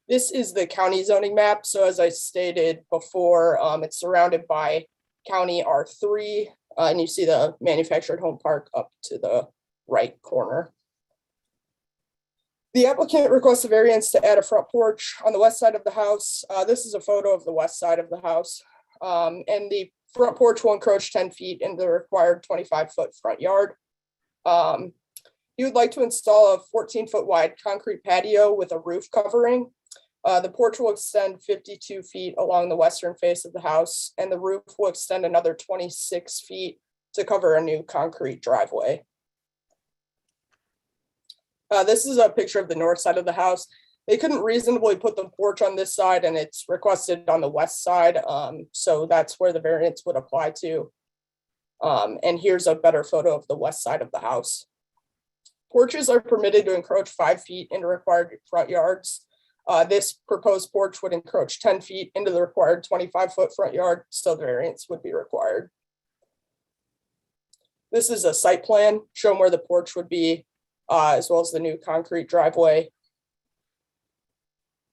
This is the county zoning map. So as I stated before, it's surrounded by county R3, and you see the manufactured home park up to the right corner. The applicant requests a variance to add a front porch on the west side of the house. This is a photo of the west side of the house. And the front porch will encroach 10 feet into the required 25-foot front yard. You would like to install a 14-foot wide concrete patio with a roof covering. The porch will extend 52 feet along the western face of the house, and the roof will extend another 26 feet to cover a new concrete driveway. This is a picture of the north side of the house. They couldn't reasonably put the porch on this side, and it's requested on the west side, so that's where the variance would apply to. And here's a better photo of the west side of the house. Porches are permitted to encroach 5 feet into required front yards. This proposed porch would encroach 10 feet into the required 25-foot front yard, so the variance would be required. This is a site plan showing where the porch would be, as well as the new concrete driveway.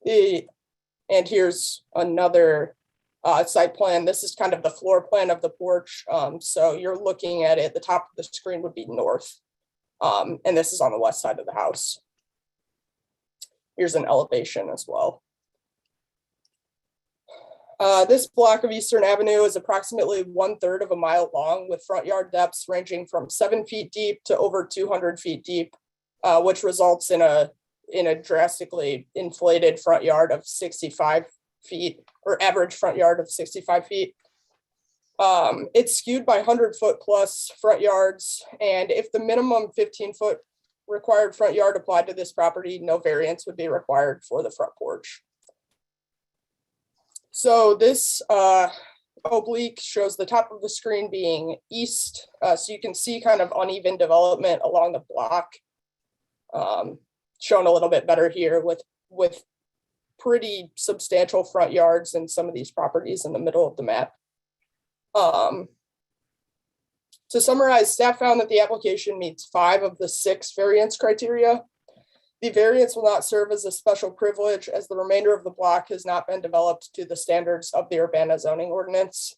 And here's another site plan. This is kind of the floor plan of the porch. So you're looking at it, the top of the screen would be north. And this is on the west side of the house. Here's an elevation as well. This block of Eastern Avenue is approximately 1/3 of a mile long, with front yard depths ranging from 7 feet deep to over 200 feet deep, which results in a drastically inflated front yard of 65 feet, or average front yard of 65 feet. It's skewed by 100-foot plus front yards, and if the minimum 15-foot required front yard applied to this property, no variance would be required for the front porch. So this oblique shows the top of the screen being east, so you can see kind of uneven development along the block, shown a little bit better here with pretty substantial front yards in some of these properties in the middle of the map. To summarize, staff found that the application meets 5 of the 6 variance criteria. The variance will not serve as a special privilege, as the remainder of the block has not been developed to the standards of the Urbana zoning ordinance.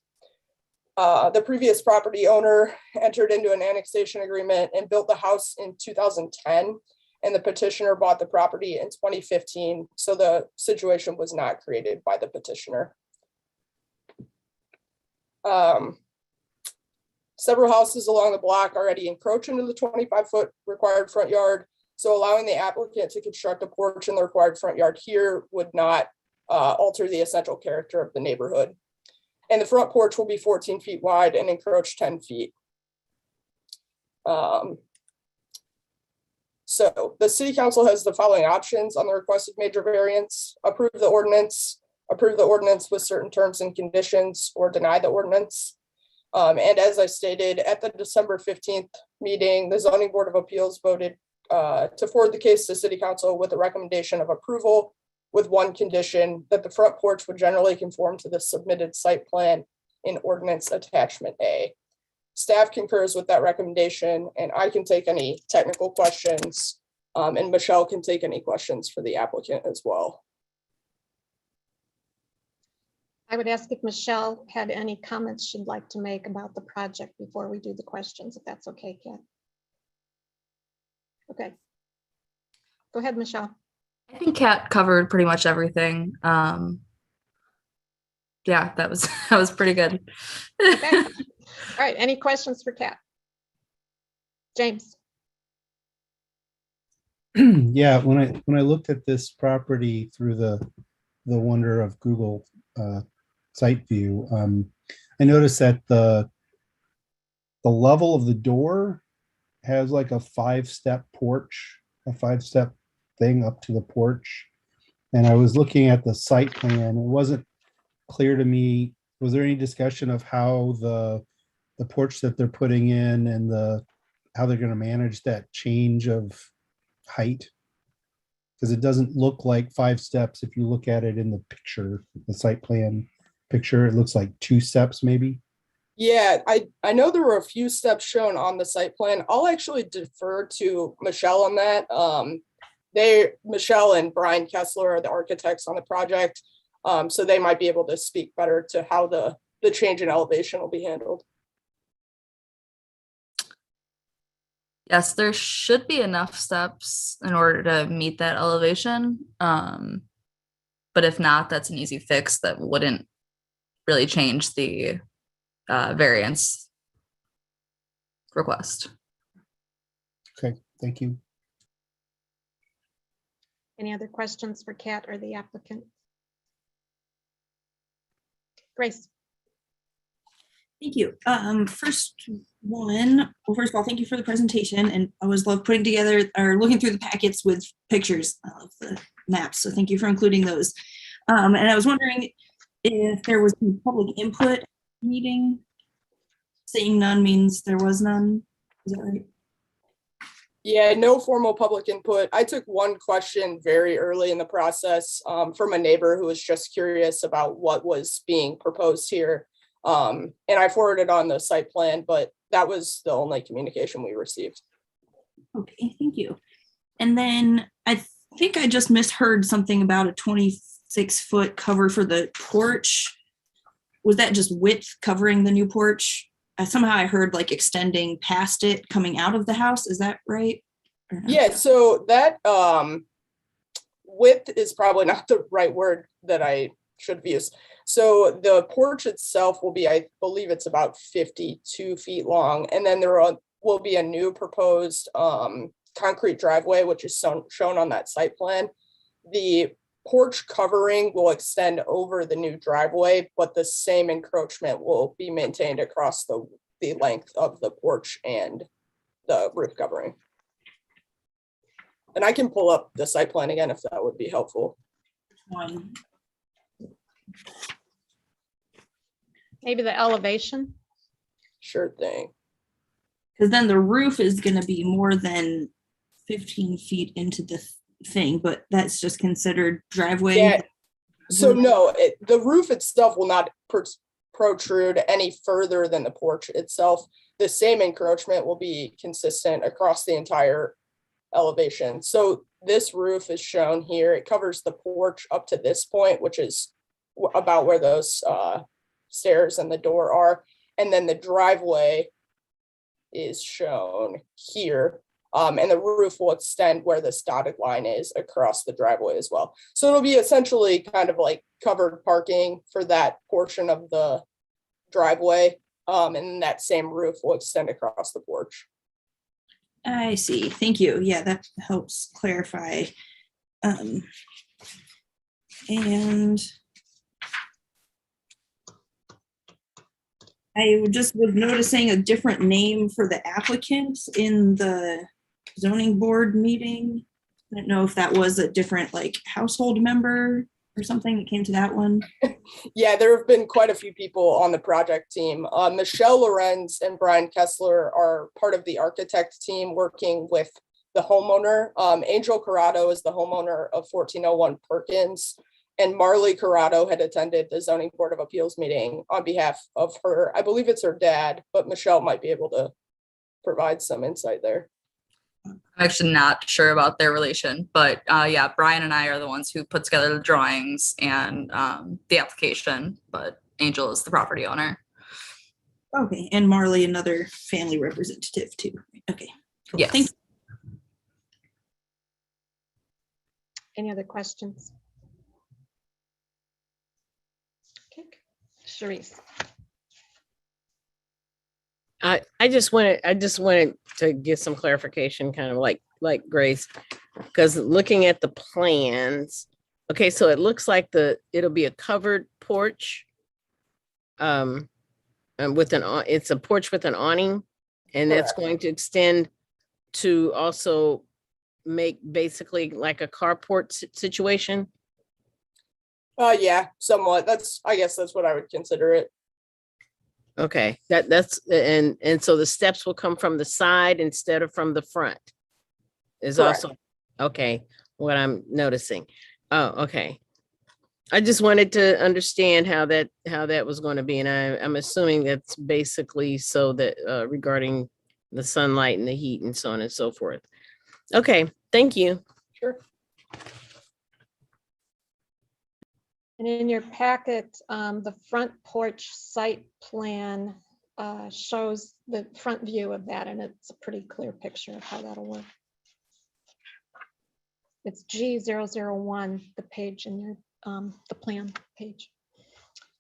The previous property owner entered into an annexation agreement and built the house in 2010, and the petitioner bought the property in 2015, so the situation was not created by the petitioner. Several houses along the block already encroach into the 25-foot required front yard. So allowing the applicant to construct a porch in the required front yard here would not alter the essential character of the neighborhood. And the front porch will be 14 feet wide and encroach 10 feet. So the city council has the following options on the requested major variance: approve the ordinance with certain terms and conditions, or deny the ordinance. And as I stated at the December 15th meeting, the zoning board of appeals voted to forward the case to city council with a recommendation of approval, with one condition, that the front porch would generally conform to the submitted site plan in ordinance attachment A. Staff concurs with that recommendation, and I can take any technical questions, and Michelle can take any questions for the applicant as well. I would ask if Michelle had any comments she'd like to make about the project before we do the questions, if that's okay, Kat. Okay. Go ahead, Michelle. I think Kat covered pretty much everything. Yeah, that was pretty good. Okay. All right, any questions for Kat? James. Yeah, when I looked at this property through the wonder of Google site view, I noticed that the level of the door has like a 5-step porch, a 5-step thing up to the porch. And I was looking at the site plan. It wasn't clear to me. Was there any discussion of how the porch that they're putting in and how they're going to manage that change of height? Because it doesn't look like 5 steps. If you look at it in the picture, the site plan picture, it looks like 2 steps maybe. Yeah, I know there were a few steps shown on the site plan. I'll actually defer to Michelle on that. Michelle and Brian Kessler are the architects on the project, so they might be able to speak better to how the change in elevation will be handled. Yes, there should be enough steps in order to meet that elevation. But if not, that's an easy fix that wouldn't really change the variance request. Okay, thank you. Any other questions for Kat or the applicant? Grace. Thank you. First of all, thank you for the presentation, and I always love putting together or looking through the packets with pictures. I love the maps, so thank you for including those. And I was wondering if there was some public input meeting. Seeing none means there was none. Is that right? Yeah, no formal public input. I took one question very early in the process from a neighbor who was just curious about what was being proposed here. And I forwarded on the site plan, but that was the only communication we received. Okay, thank you. And then I think I just misheard something about a 26-foot cover for the porch. Was that just width covering the new porch? Somehow I heard like extending past it coming out of the house. Is that right? No? Yeah, so that width is probably not the right word that I should have used. So the porch itself will be, I believe it's about 52 feet long. And then there will be a new proposed concrete driveway, which is shown on that site plan. The porch covering will extend over the new driveway, but the same encroachment will be maintained across the length of the porch and the roof covering. And I can pull up the site plan again if that would be helpful. Maybe the elevation. Sure thing. Because then the roof is going to be more than 15 feet into the thing, but that's just considered driveway. Yeah. So no, the roof itself will not protrude any further than the porch itself. The same encroachment will be consistent across the entire elevation. So this roof is shown here. It covers the porch up to this point, which is about where those stairs and the door are. And then the driveway is shown here. And the roof will extend where this dotted line is across the driveway as well. So it'll be essentially kind of like covered parking for that portion of the driveway. And that same roof will extend across the porch. I see. Thank you. Yeah, that helps clarify. And I just was noticing a different name for the applicant in the zoning board meeting. I don't know if that was a different like household member or something that came to that one. Yeah, there have been quite a few people on the project team. Michelle Lorenz and Brian Kessler are part of the architect team working with the homeowner. Angel Corrado is the homeowner of 1401 Perkins, and Marley Corrado had attended the zoning board of appeals meeting on behalf of her. I believe it's her dad, but Michelle might be able to provide some insight there. I'm actually not sure about their relation, but yeah, Brian and I are the ones who put together the drawings and the application, but Angel is the property owner. Okay, and Marley, another family representative too. Okay. Cool. Yes. Thanks. Any other questions? Okay, Sharice. I just wanted to get some clarification, kind of like Grace, because looking at the plans, okay, so it looks like it'll be a covered porch, and it's a porch with an awning, and that's going to extend to also make basically like a carport situation. Yeah, somewhat. I guess that's what I would consider it. Okay, that's and so the steps will come from the side instead of from the front. Is Correct. Also okay. What I'm noticing. Oh, okay. I just wanted to understand how that was going to be, and I'm assuming that's basically so that regarding the sunlight and the heat and so on and so forth. Okay, thank you. Sure. And in your packet, the front porch site plan shows the front view of that, and it's a pretty clear picture of how that'll work. It's G001, the page in your the plan page.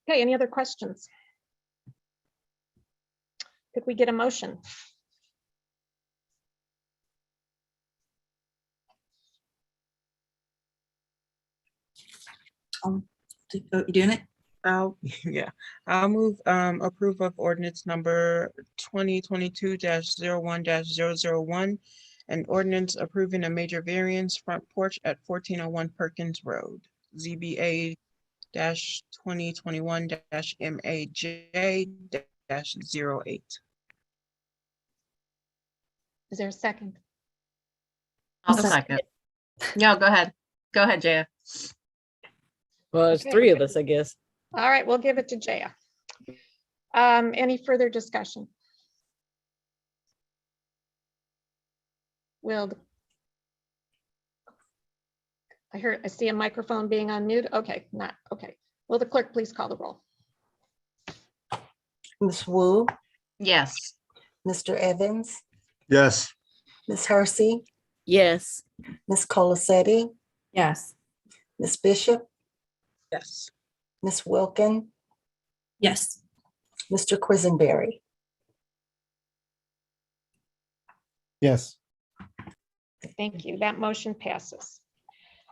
Okay, any other questions? Could we get a motion? You doing it? Yeah, I'll move approve of ordinance number 2022-01-001, an ordinance approving a major variance front porch at 1401 Perkins Road, ZBA 2021-MAJ-08. Is there a second? I'll second. No, go ahead. Go ahead, Jaya. Well, there's Okay. three of us, I guess. All right, we'll give it to Jaya. Any further discussion? I see a microphone being unmuted. Okay, not okay. Will the clerk please call the roll? Ms. Wu, Yes. Mr. Evans, Yes. Ms. Hersey, Yes. Ms. Colacetti, Yes. Ms. Bishop, Yes. Ms. Wilkin, Yes. Mr. Quisenberry. Yes. Thank you. That motion passes.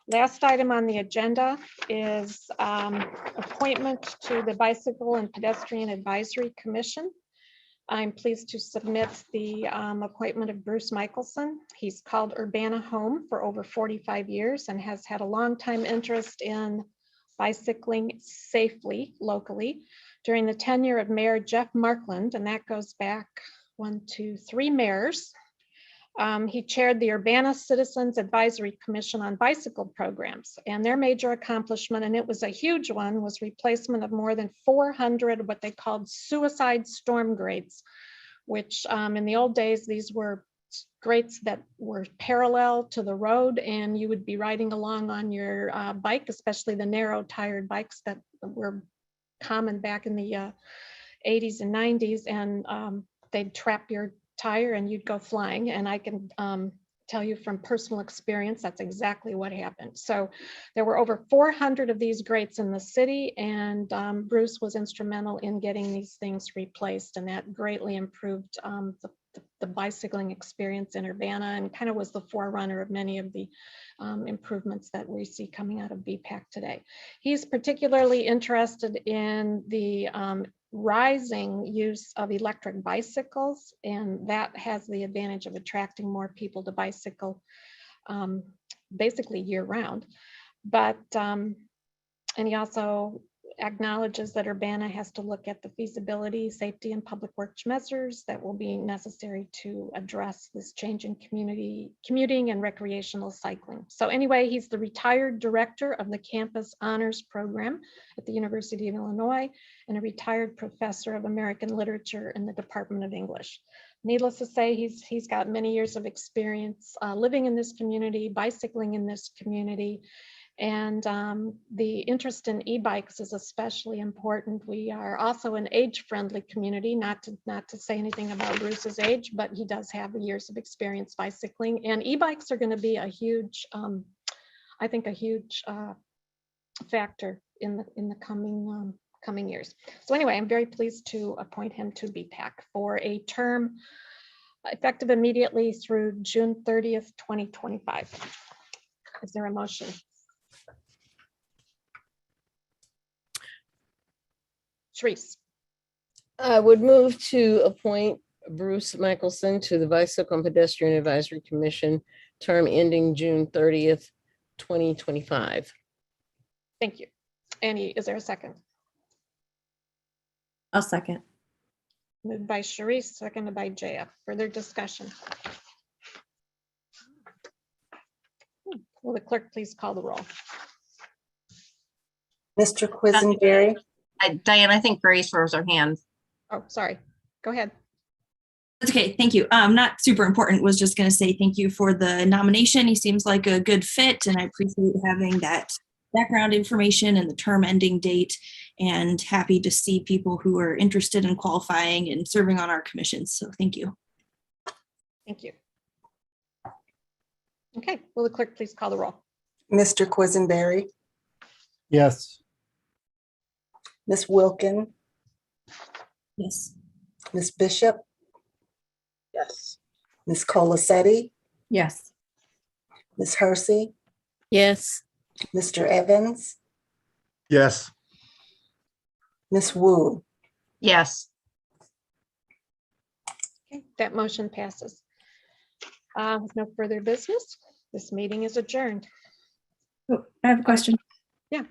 Last item on the agenda is appointment to the Bicycle and Pedestrian Advisory Commission. I'm pleased to submit the appointment of Bruce Michelson. He's called Urbana home for over 45 years and has had a long time interest in bicycling safely locally during the tenure of Mayor Jeff Markland, and that goes back 1, 2, 3 mayors. He chaired the Urbana Citizens Advisory Commission on bicycle programs, and their major accomplishment, and it was a huge one, was replacement of more than 400 what they called suicide storm grates, which in the old days, these were grates that were parallel to the road, and you would be riding along on your bike, especially the narrow tired bikes that were common back in the 80s and 90s, and they'd trap your tire and you'd go flying. And I can tell you from personal experience, that's exactly what happened. So there were over 400 of these grates in the city, and Bruce was instrumental in getting these things replaced, and that greatly improved the bicycling experience in Urbana, and kind of was the forerunner of many of the improvements that we see coming out of BPAC today. He's particularly interested in the rising use of electric bicycles, and that has the advantage of attracting more people to bicycle basically year round. But and he also acknowledges that Urbana has to look at the feasibility, safety, and public works measures that will be necessary to address this change in commuting and recreational cycling. So anyway, he's the retired director of the Campus Honors Program at the University of Illinois and a retired professor of American Literature in the Department of English. Needless to say, he's got many years of experience living in this community, bicycling in this community. And the interest in e-bikes is especially important. We are also an age-friendly community, not to say anything about Bruce's age, but he does have years of experience bicycling. And e-bikes are going to be a huge, I think, a huge factor in the coming years. So anyway, I'm very pleased to appoint him to BPAC for a term effective immediately through June 30th, 2025. Is there a motion? Therese. I would move to appoint Bruce Michelson to the Bicycle and Pedestrian Advisory Commission, term ending June 30th, 2025. Thank you. Annie, is there a second? I'll second. Moved by Sharice, seconded by JF. Further discussion? Will the clerk please call the roll? Mr. Quisenberry. Diane, I think Grace rose her hand. Oh, sorry. Go ahead. That's okay. Thank you. Not super important. Was just going to say thank you for the nomination. He seems like a good fit, and I appreciate having that background information and the term ending date, and happy to see people who are interested in qualifying and serving on our commissions. So thank you. Thank you. Okay. Will the clerk please call the roll? Mr. Quisenberry. Yes. Ms. Wilkin. Yes. Ms. Bishop. Yes. Ms. Colasetti. Yes. Ms. Hersey. Yes. Mr. Evans. Yes. Ms. Wu. Yes. Okay, that motion passes. With no further business, this meeting is adjourned. Oh, I have a question. Yeah.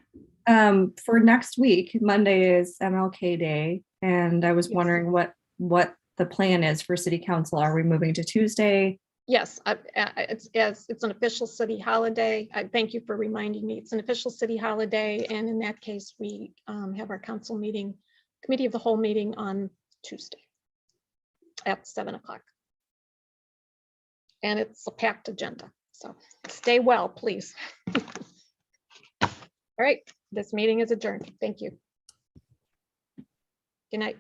For next week, Monday is MLK Day, and I was wondering what the plan is for City Council. Are we moving to Tuesday? Yes, it's an official city holiday. I thank you for reminding me. It's an official city holiday, and in that case, we have our council meeting, committee of the whole meeting on Tuesday at 7 o'clock. And it's a packed agenda, so stay well, please. All right, this meeting is adjourned. Thank you. Good night.